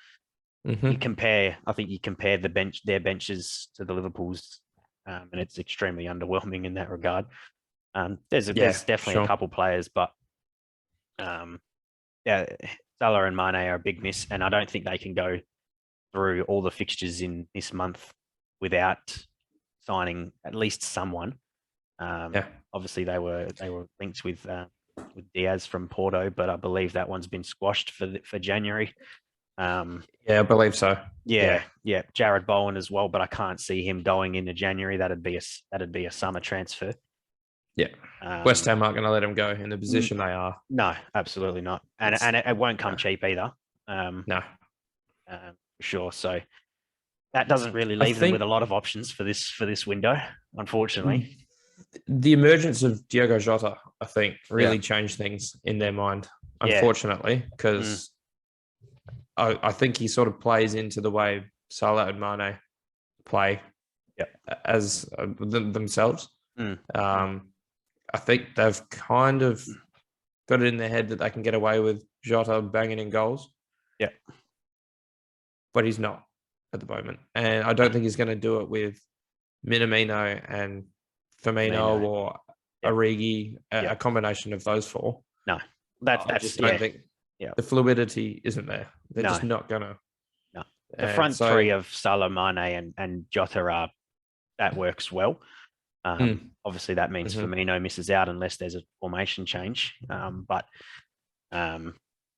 I think you compare their benches to the Liverpool's, and it's extremely underwhelming in that regard. There's definitely a couple players, but Salah and Mane are a big miss, and I don't think they can go through all the fixtures in this month without signing at least someone. Obviously they were linked with Diaz from Porto, but I believe that one's been squashed for January. I believe so. Jared Bowen as well, but I can't see him going into January. That'd be a summer transfer. West Ham aren't going to let him go in the position they are. No, absolutely not, and it won't come cheap either. Sure. So that doesn't really leave them with a lot of options for this window, unfortunately. The emergence of Diogo Jota, I think, really changed things in their mind, unfortunately, because I think he sort of plays into the way Salah and Mane play as themselves. I think they've kind of got it in their head that they can get away with Jota banging in goals. But he's not at the moment. And I don't think he's going to do it with Minamino and Firmino or Origi, a combination of those four. No, I just don't think the fluidity isn't there. They're just not going to. No. The front three of Salah, Mane and Jota that works well. Obviously, that means Firmino misses out unless there's a formation change. But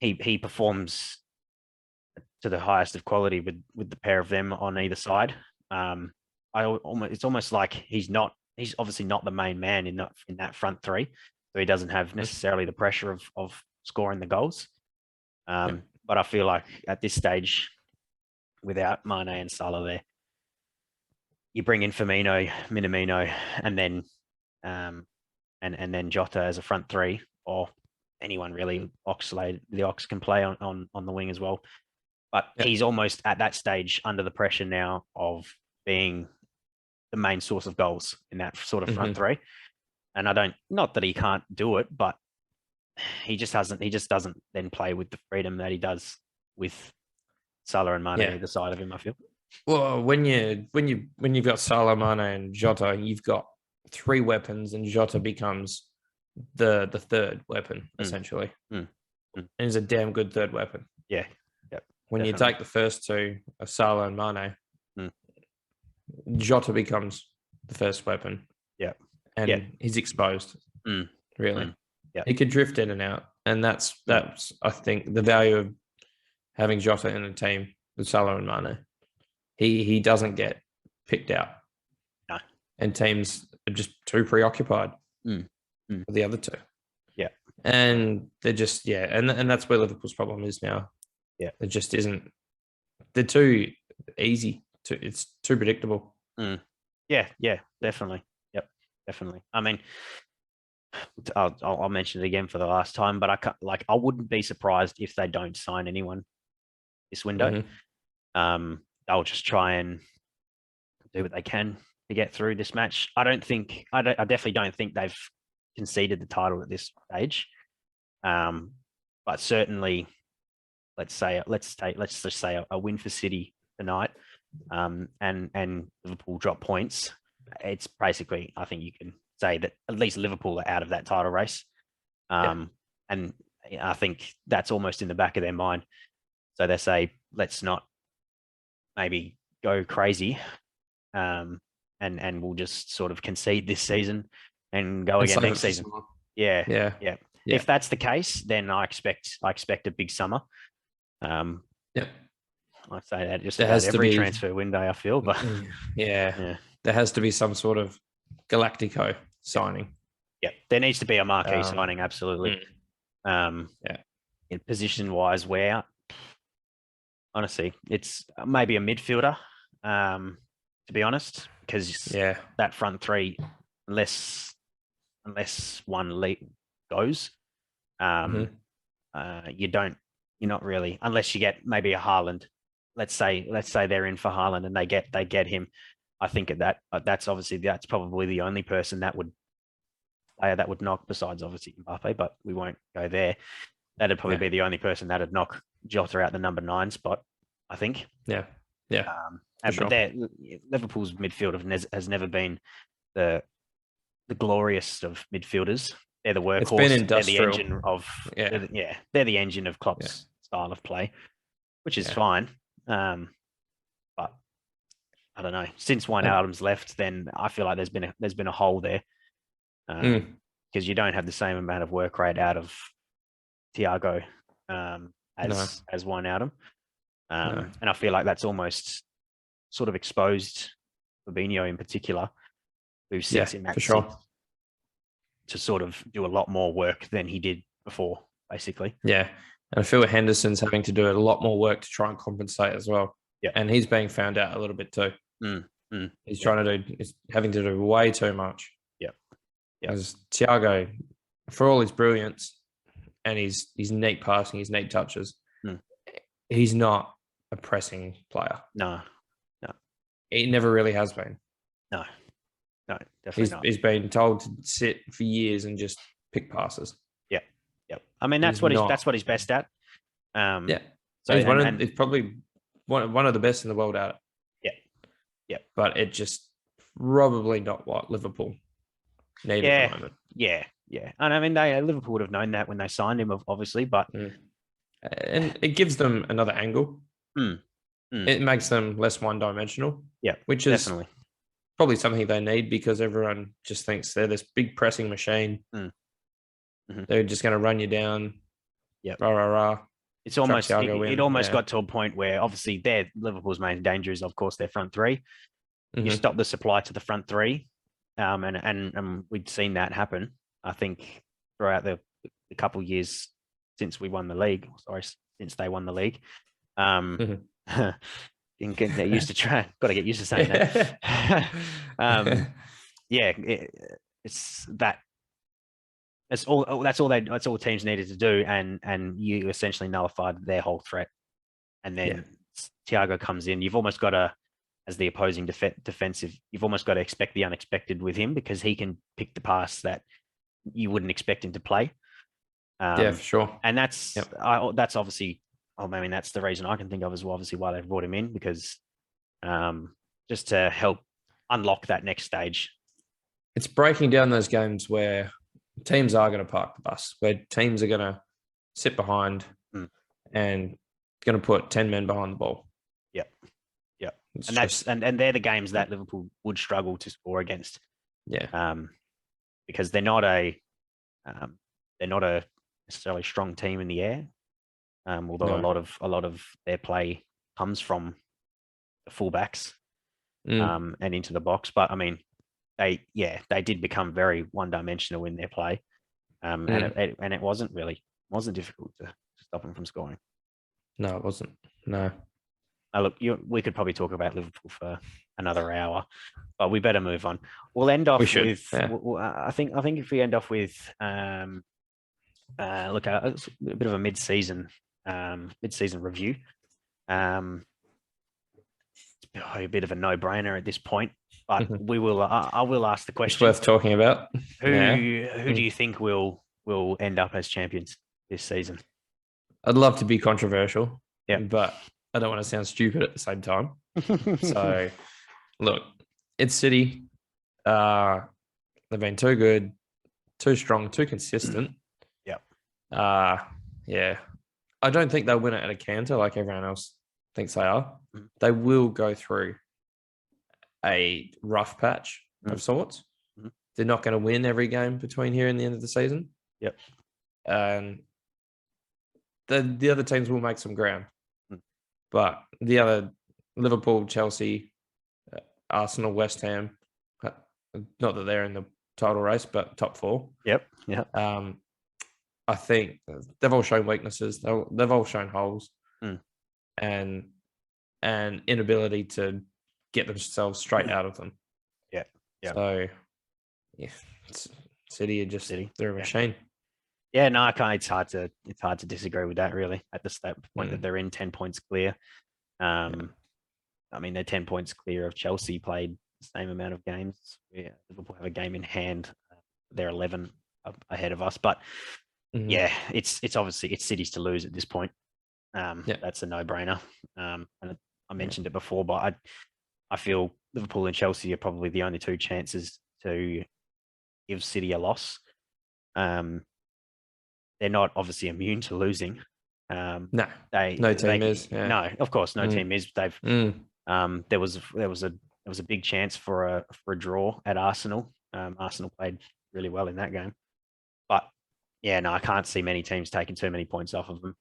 he performs to the highest of quality with the pair of them on either side. It's almost like he's obviously not the main man in that front three, so he doesn't have necessarily the pressure of scoring the goals. But I feel like at this stage, without Mane and Salah there, you bring in Firmino, Minamino, and then and then Jota as a front three, or anyone really. The Ox can play on the wing as well. But he's almost at that stage under the pressure now of being the main source of goals in that sort of front three. And not that he can't do it, but he just doesn't then play with the freedom that he does with Salah and Mane either side of him, I feel. Well, when you've got Salah, Mane, and Jota, you've got three weapons, and Jota becomes the third weapon essentially, and he's a damn good third weapon. When you take the first two of Salah and Mane, Jota becomes the first weapon. And he's exposed. Really. He could drift in and out, and that's I think the value of having Jota in a team with Salah and Mane. He doesn't get picked out. No. And teams are just too preoccupied with the other two. And they're just and that's where Liverpool's problem is now. It just isn't. They're too easy. It's too predictable. Definitely. Definitely. I mean, I'll mention it again for the last time, but I wouldn't be surprised if they don't sign anyone this window. They'll just try and do what they can to get through this match. I definitely don't think they've conceded the title at this stage. But certainly, let's just say a win for City tonight, and Liverpool drop points. It's basically, I think you can say that at least Liverpool are out of that title race. And I think that's almost in the back of their mind. So they say, let's not maybe go crazy, and we'll just sort of concede this season and go again next season. Yeah, Yeah. yeah. Yeah. If that's the case, then I expect a big summer. Yeah. I say that just There about has to every be- transfer window, I feel, but Yeah. yeah, There has to be some sort of Galactico signing. yeah. There needs to be a marquee Um, signing, absolutely. Yeah. In position wise, where honestly, it's maybe a midfielder, to be honest, because Yeah. that front three, unless one lead goes, Mhm. you're not really, unless you get maybe a Haaland. Let's say they're in for Haaland and they get him. I think that's probably the only person that would knock, besides obviously Mbappe, but we won't go there. That'd probably be the only person that'd knock Jota out the number 9 spot, I think. Yeah. Yeah. But Liverpool's midfield has never been the glorious of midfielders. They're the workhorse. It's been industrial. They're the engine of they're the engine of Klopp's style of play, which is fine. But I don't know. Since Wijnaldum's left, then I feel like there's been a hole there, because you don't have the same amount of work rate out of Thiago as Wijnaldum. And I feel like that's almost sort of exposed Fabinho in particular, who sits in that for sure. seat, to sort of do a lot more work than he did before, basically. Yeah. And I feel Henderson's having to do a lot more work to try and compensate as well. Yeah. And he's being found out a little bit too. He's he's having to do way too much. Yeah. As Thiago, for all his brilliance and his neat passing, his neat touches, he's not a pressing player. No. He never really has been. No, definitely not. He's been told to sit for years and just pick passes. Yeah. I mean, that's what he's best at. Yeah. So he's probably one of the best in the world at it. Yeah. But it just probably not what Liverpool need at the moment. Yeah. And I mean, Liverpool would have known that when they signed him, obviously, but and it gives them another angle. It makes them less one-dimensional. Yeah, which is definitely probably something they need, because everyone just thinks they're this big pressing machine. They're just going to run you down. Yeah, rah. It's almost it almost got to a point where obviously Liverpool's main danger is, of course, their front three. You stop the supply to the front three, and we'd seen that happen, I think, throughout the couple of years since we won the league. Sorry, since they won the league. You can get used to got to get used to saying that. It's that. That's all teams needed to do, and you essentially nullified their whole threat. And then Thiago comes in. You've almost got to, as the opposing defensive, you've almost got to expect the unexpected with him, because he can pick the pass that you wouldn't expect him to play. For sure. And that's obviously. I mean, that's the reason I can think of as well, obviously, why they've brought him in, because just to help unlock that next stage. It's breaking down those games where teams are going to park the bus, where teams are going to sit behind and going to put 10 men behind the ball. Yep. And they're the games that Liverpool would struggle to score against. Yeah. Because they're not a necessarily strong team in the air. Although a lot of their play comes from the fullbacks and into the box. But I mean, they did become very one-dimensional in their play, and it wasn't difficult to stop them from scoring. No, it wasn't. No. Look, we could probably talk about Liverpool for another hour, but we better move on. We'll end off with. Yeah. I think if we end off with a bit of a mid-season review. It's a bit of a no-brainer at this point, but we will. I will ask the question. It's worth talking about. Who do you think will end up as champions this season? I'd love to be controversial, but I don't want to sound stupid at the same time. So, look, it's City. They've been too good, too strong, too consistent. Yeah. I don't think they'll win it at a canter like everyone else thinks they are. Mm. They will go through a rough patch of sorts. Mhm. They're not going to win every game between here and the end of the season. Yep. And the other teams will make some ground. Mm. But the other Liverpool, Chelsea, Arsenal, West Ham, not that they're in the title race, but top four. Yep. Yeah. I think they've all shown weaknesses. They've all shown holes, Mm. and inability to get themselves straight out of them. Yeah. Yeah. So, yeah, City are just they're a machine. Yeah, no, I can't. It's hard to disagree with that. Really, at that point that they're in 10 points clear. I mean, they're 10 points clear of Chelsea. Played the same amount of games. Yeah, Liverpool have a game in hand. They're 11 ahead of us, but yeah, it's obviously it's City's to lose at this point. That's a no-brainer. And I mentioned it before, but I feel Liverpool and Chelsea are probably the only two chances to give City a loss. They're not obviously immune to losing. No team is. Yeah. No, of course, no team is. They've. There was a big chance for a draw at Arsenal. Arsenal played really well in that game, but yeah, no, I can't see many teams taking too many points off of them.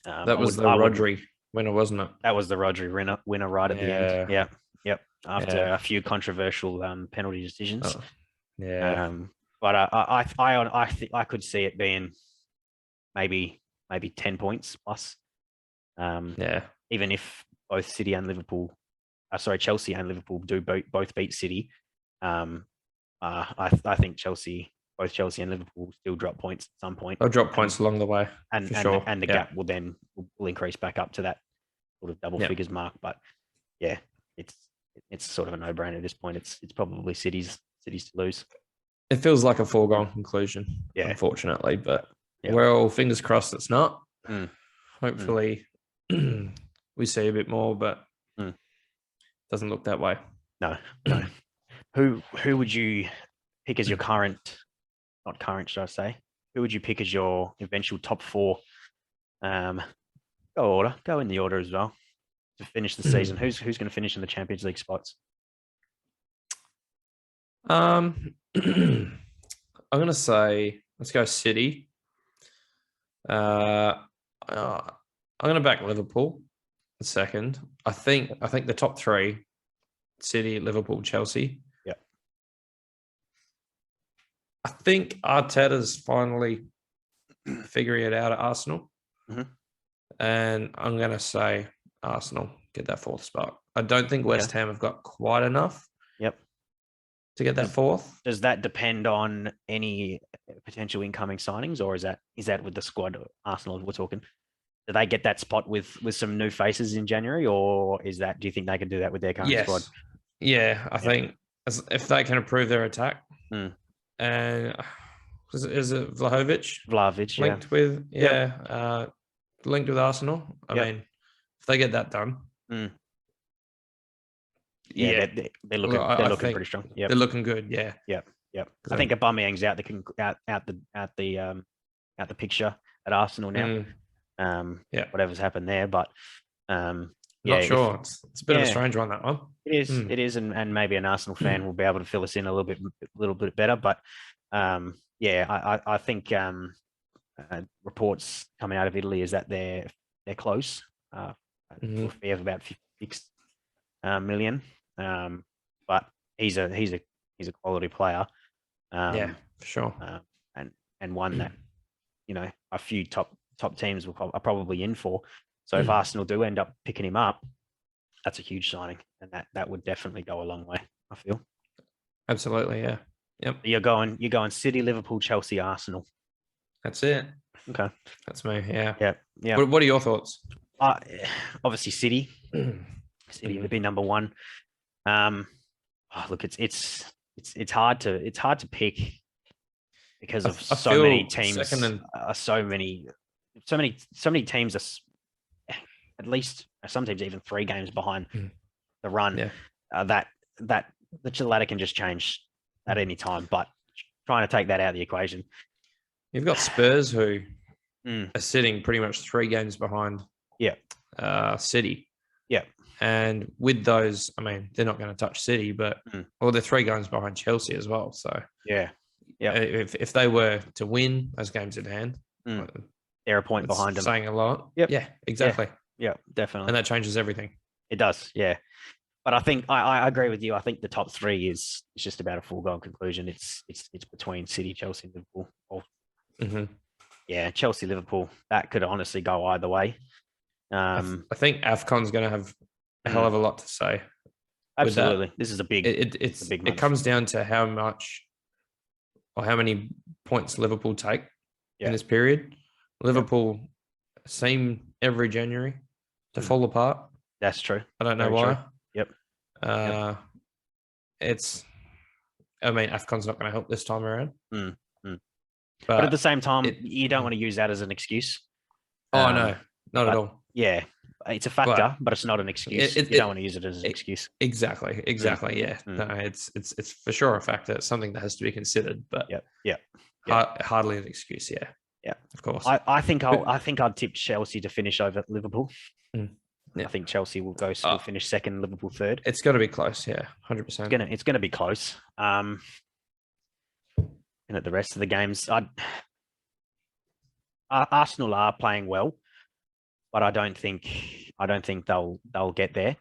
That was the Rodri winner, wasn't it? That was the Rodri winner right at the end. Yeah, yep. After a few controversial penalty decisions. Oh, yeah. But I think I could see it being maybe 10 points plus. Even if both City and Liverpool, Chelsea and Liverpool do both beat City, I think both Chelsea and Liverpool still drop points at some point. They'll drop points along the way, and the gap will then increase back up to that sort of double figures mark. But yeah, it's sort of a no-brainer at this point. It's probably City's to lose. It feels like a foregone conclusion, unfortunately, but fingers crossed it's not. Hopefully we see a bit more, but doesn't look that way. No. Who would you pick as your not current, should I say? Who would you pick as your eventual top four? Go in the order as well to finish the season. Who's going to finish in the Champions League spots? I'm going to say let's go City. I'm going to back Liverpool second. I think the top three: City, Liverpool, Chelsea. Yeah. I think Arteta's finally figuring it out at Arsenal, and I'm going to say Arsenal get that fourth spot. I don't think West Ham have got quite enough. Yep. To get that fourth. Does that depend on any potential incoming signings, or is that with the squad Arsenal we're talking? Do they get that spot with some new faces in January, or do you think they can do that with their current squad? Yeah, I think if they can improve their attack, and is it Vlahovic linked with linked with Arsenal? I mean, if they get that done, they're looking pretty strong. They're looking good. Yeah. I think Aubameyang's out the picture at Arsenal now. Whatever's happened there, but not sure. It's a bit of a strange one, that one. It is, and maybe an Arsenal fan will be able to fill us in a little bit better. But I think reports coming out of Italy is that they're close. For a fee of about 56 million. But he's a quality player. For sure. And one that a few top teams are probably in for. So if Arsenal do end up picking him up, that's a huge signing, and that would definitely go a long way, I feel. Absolutely, yeah. Yep. You're going City, Liverpool, Chelsea, Arsenal. That's it. Okay. That's me. Yeah. Yeah. What are your thoughts? Obviously City. City would be number one. Look, it's hard to pick because of so many teams. So many teams are at least some teams even 3 games behind the run. That the ladder can just change at any time. But trying to take that out of the equation. You've got Spurs who are sitting pretty much 3 games behind Yeah. City. Yeah. And with those, I mean, they're not going to touch City, but well, they're 3 games behind Chelsea as well. So Yeah. if they were to win those games in hand, they're a point behind them. Saying a lot. Yep. Yeah, exactly. Yeah, definitely. And that changes everything. It does. Yeah. But I think I agree with you. I think the top 3 is just about a foregone conclusion. It's between City, Chelsea, and Liverpool. Yeah, Chelsea, Liverpool. That could honestly go either way. I think AFCON's going to have a hell of a lot to say. Absolutely, this is a big. It's a big it comes down to how much or how many points Liverpool take in this period. Liverpool seem every January to fall apart. That's true. I don't know why. True. Yep. I mean, AFCON's not going to help this time around. But at the same time, you don't want to use that as an excuse. Oh, no, not at all. Yeah, it's a factor, but it's not an excuse. You don't want to use it as an excuse. Exactly. Yeah. No, it's for sure a factor. It's something that has to be considered, but hardly an excuse. Yeah. Yeah, of course. I think I'd tip Chelsea to finish over Liverpool. Yeah. I think Chelsea will finish second, Liverpool third. It's got to be close. Yeah, 100%. It's gonna be close. And at the rest of the games, Arsenal are playing well, but I don't think they'll get there.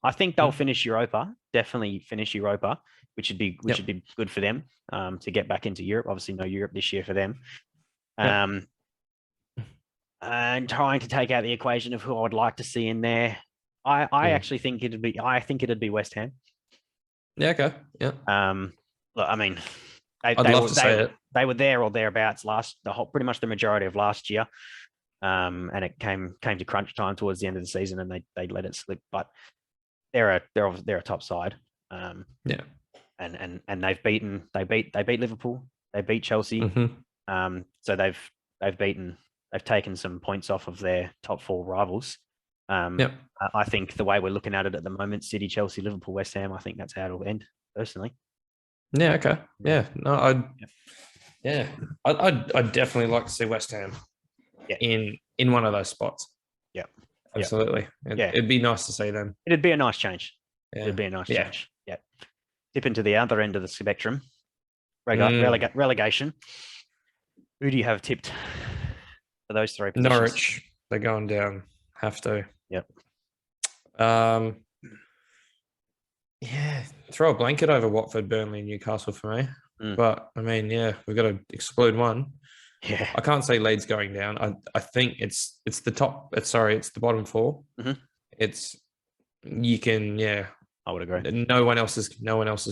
I think they'll finish Europa. Definitely finish Europa, which would be good for them to get back into Europe. Obviously, no Europe this year for them. And trying to take out the equation of who I would like to see in there, I actually think it'd be West Ham. Yeah. Okay. Yeah. Look, I mean, I'd love to say it. They were there or thereabouts pretty much the majority of last year, and it came to crunch time towards the end of the season, and they let it slip. But they're a top side. And they beat Liverpool, they beat Chelsea. So they've taken some points off of their top 4 rivals. I think the way we're looking at it at the moment, City, Chelsea, Liverpool, West Ham, I think that's how it'll end, personally. Yeah. Okay. Yeah. No. I'd definitely like to see West Ham in one of those spots. Yeah. Absolutely. It'd be nice to see them. It'd be a nice change. Yeah. It'd be a nice change. Yeah. Dip into the other end of the spectrum. Relegation. Who do you have tipped for those 3 positions? Norwich. They're going down. Have to. Yep. Yeah. Throw a blanket over Watford, Burnley, and Newcastle for me. But I mean, we've got to exclude one. Yeah. I can't say Leeds going down. I think it's the top. It's the bottom 4. It's you can I would agree. No one else is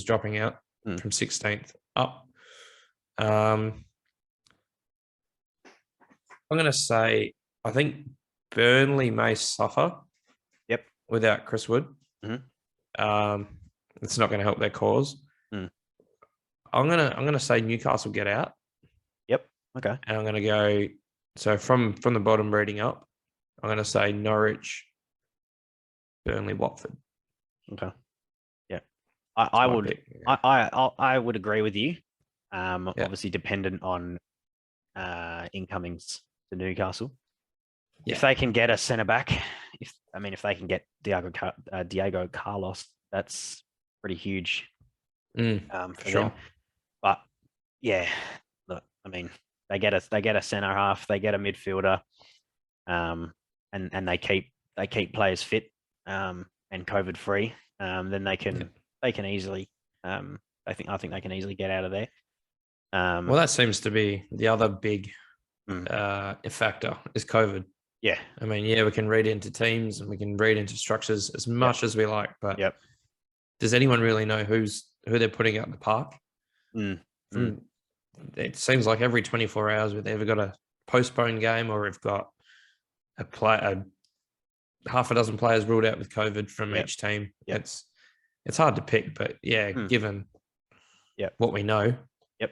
dropping out from 16th up. I'm going to say I think Burnley may suffer. Yep. Without Chris Wood. It's not going to help their cause. I'm gonna say Newcastle get out. Yep. Okay. And I'm gonna go. So from the bottom reading up, I'm gonna say Norwich, Burnley, Watford. Okay. Yeah. I would pick, I would agree with you. Obviously dependent on incomings to Newcastle. Yeah. If they can get a centre back, if they can get Diego Carlos, that's pretty huge for them. But look, they get a centre half, they get a midfielder, and they keep players fit and COVID free. Then they can easily I think they can easily get out of there. Well, that seems to be the other big factor is COVID. Yeah. We can read into teams and we can read into structures as much as we like, but does anyone really know who they're putting out in the park? It seems like every 24 hours we've either got a postponed game or we've got half a dozen players ruled out with COVID from each team. It's hard to pick, but given what we know. I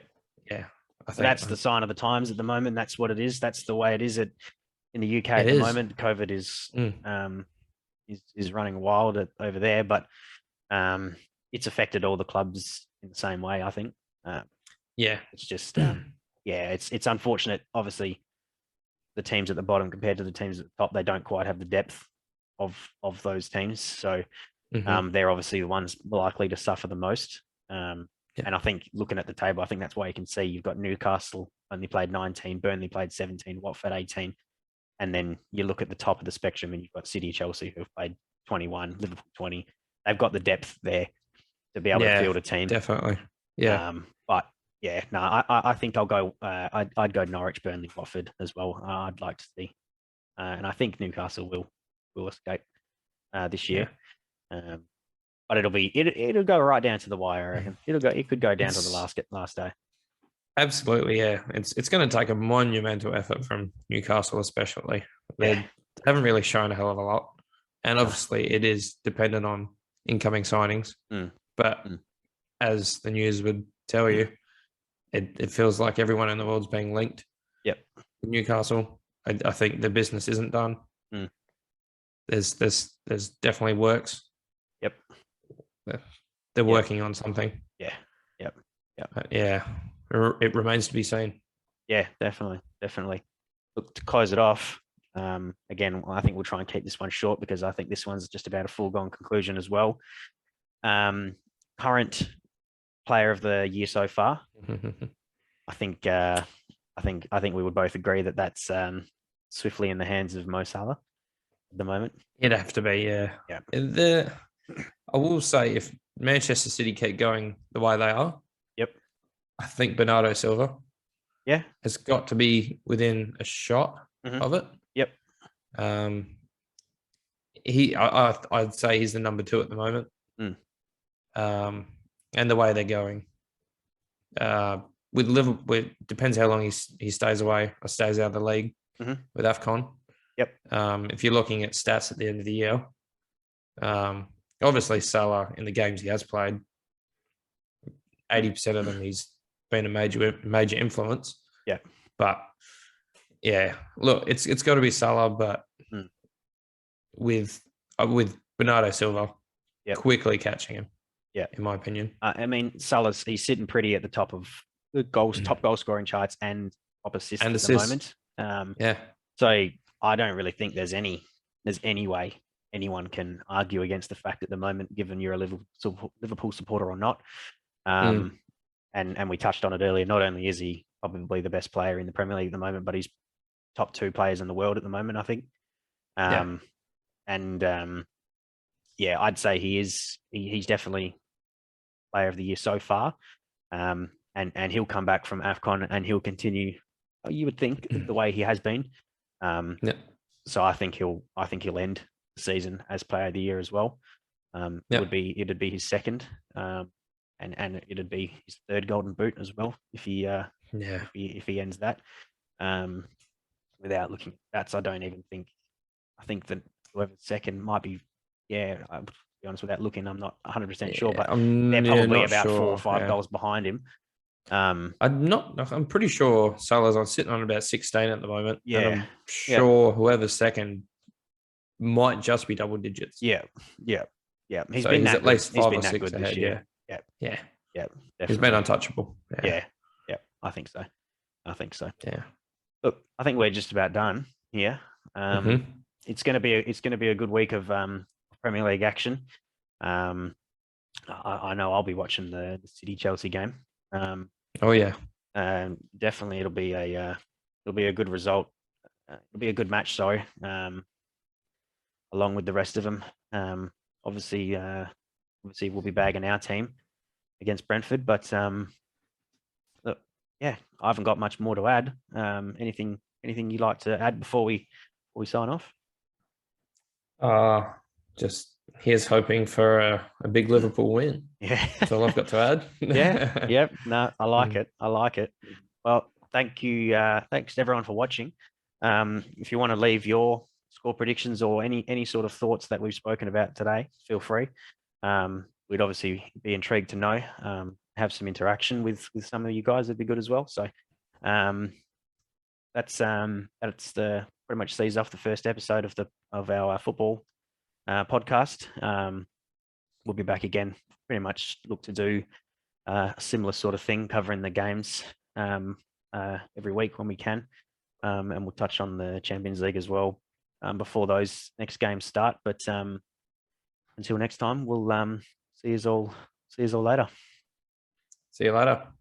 think that's the sign of the times at the moment. That's what it is. That's the way it is in the UK at the moment. COVID is running wild over there, but it's affected all the clubs in the same way, I think. It's just it's unfortunate. Obviously, the teams at the bottom compared to the teams at the top, they don't quite have the depth of those teams. So they're obviously the ones likely to suffer the most. And I think looking at the table, I think that's why you can see you've got Newcastle only played 19, Burnley played 17, Watford 18. And then you look at the top of the spectrum and you've got City, Chelsea, who have played 21, Liverpool 20. They've got the depth there to be able to field a team. Definitely. Yeah. But yeah, no, I think I'll go. I'd go Norwich, Burnley, Watford as well. I'd like to see, and I think Newcastle will escape this year. But it'll go right down to the wire. I reckon it could go down to the last day. Absolutely, yeah. It's going to take a monumental effort from Newcastle, especially. They haven't really shown a hell of a lot, and obviously it is dependent on incoming signings. But as the news would tell you, it feels like everyone in the world's being linked. Yep. Newcastle, I think the business isn't done. There's definitely works. Yep. They're working on something. Yeah. Yep. Yeah. It remains to be seen. Yeah, definitely. Look, to close it off, again, I think we'll try and keep this one short because I think this one's just about a foregone conclusion as well. Current player of the year so far. I think we would both agree that that's swiftly in the hands of Mo Salah at the moment. It'd have to be, yeah. I will say, if Manchester City keep going the way they are, I think Bernardo Silva, has got to be within a shot of it. Yep. I'd say he's the number 2 at the moment. And the way they're going, with Liverpool, it depends how long he stays away or stays out of the league with AFCON. Yep. If you're looking at stats at the end of the year, obviously Salah in the games he has played, 80% of them he's been a major influence. Yeah. But yeah, look, it's got to be Salah, but with Bernardo Silva quickly catching him. Yeah, in my opinion. I mean, he's sitting pretty at the top of the top goal scoring charts and top assists at the moment. So I don't really think there's any way anyone can argue against the fact at the moment, given you're a Liverpool supporter or not. And we touched on it earlier. Not only is he probably the best player in the Premier League at the moment, but he's top 2 players in the world at the moment, I think. I'd say he's definitely player of the year so far. And he'll come back from AFCON and he'll continue, you would think, the way he has been. So I think he'll end the season as player of the year as well. It'd be his second. And it'd be his 3rd Golden Boot as well if he ends that. Without looking at stats, I think that whoever's second might be. I'll be honest, without looking, I'm not 100% sure, but they're probably about 4 or 5 goals behind him. I'm pretty sure Salah's sitting on about 16 at the moment. Yeah. And I'm sure whoever's second might just be double digits. Yeah. He's been at least 5 or 6 this year. Yeah. Definitely. He's been untouchable. Yeah. I think so. Yeah. Look, I think we're just about done here. It's going to be a good week of Premier League action. I know I'll be watching the City Chelsea game. Definitely it'll be a good result. It'll be a good match. Sorry. Along with the rest of them. Obviously we'll be bagging our team against Brentford, but look, I haven't got much more to add. Anything you'd like to add before we sign off? Just here's hoping for a big Liverpool win. Yeah, that's all I've got to add. No, I like it. Well, thank you. Thanks to everyone for watching. If you want to leave your score predictions or any sort of thoughts that we've spoken about today, feel free. We'd obviously be intrigued to know. Have some interaction with some of you guys. That'd be good as well. So that's pretty much sees off the first episode of our football podcast. We'll be back again. Pretty much look to do a similar sort of thing, covering the games every week when we can. and we'll touch on the Champions League as well before those next games start. But until next time, we'll see you all later. See you later.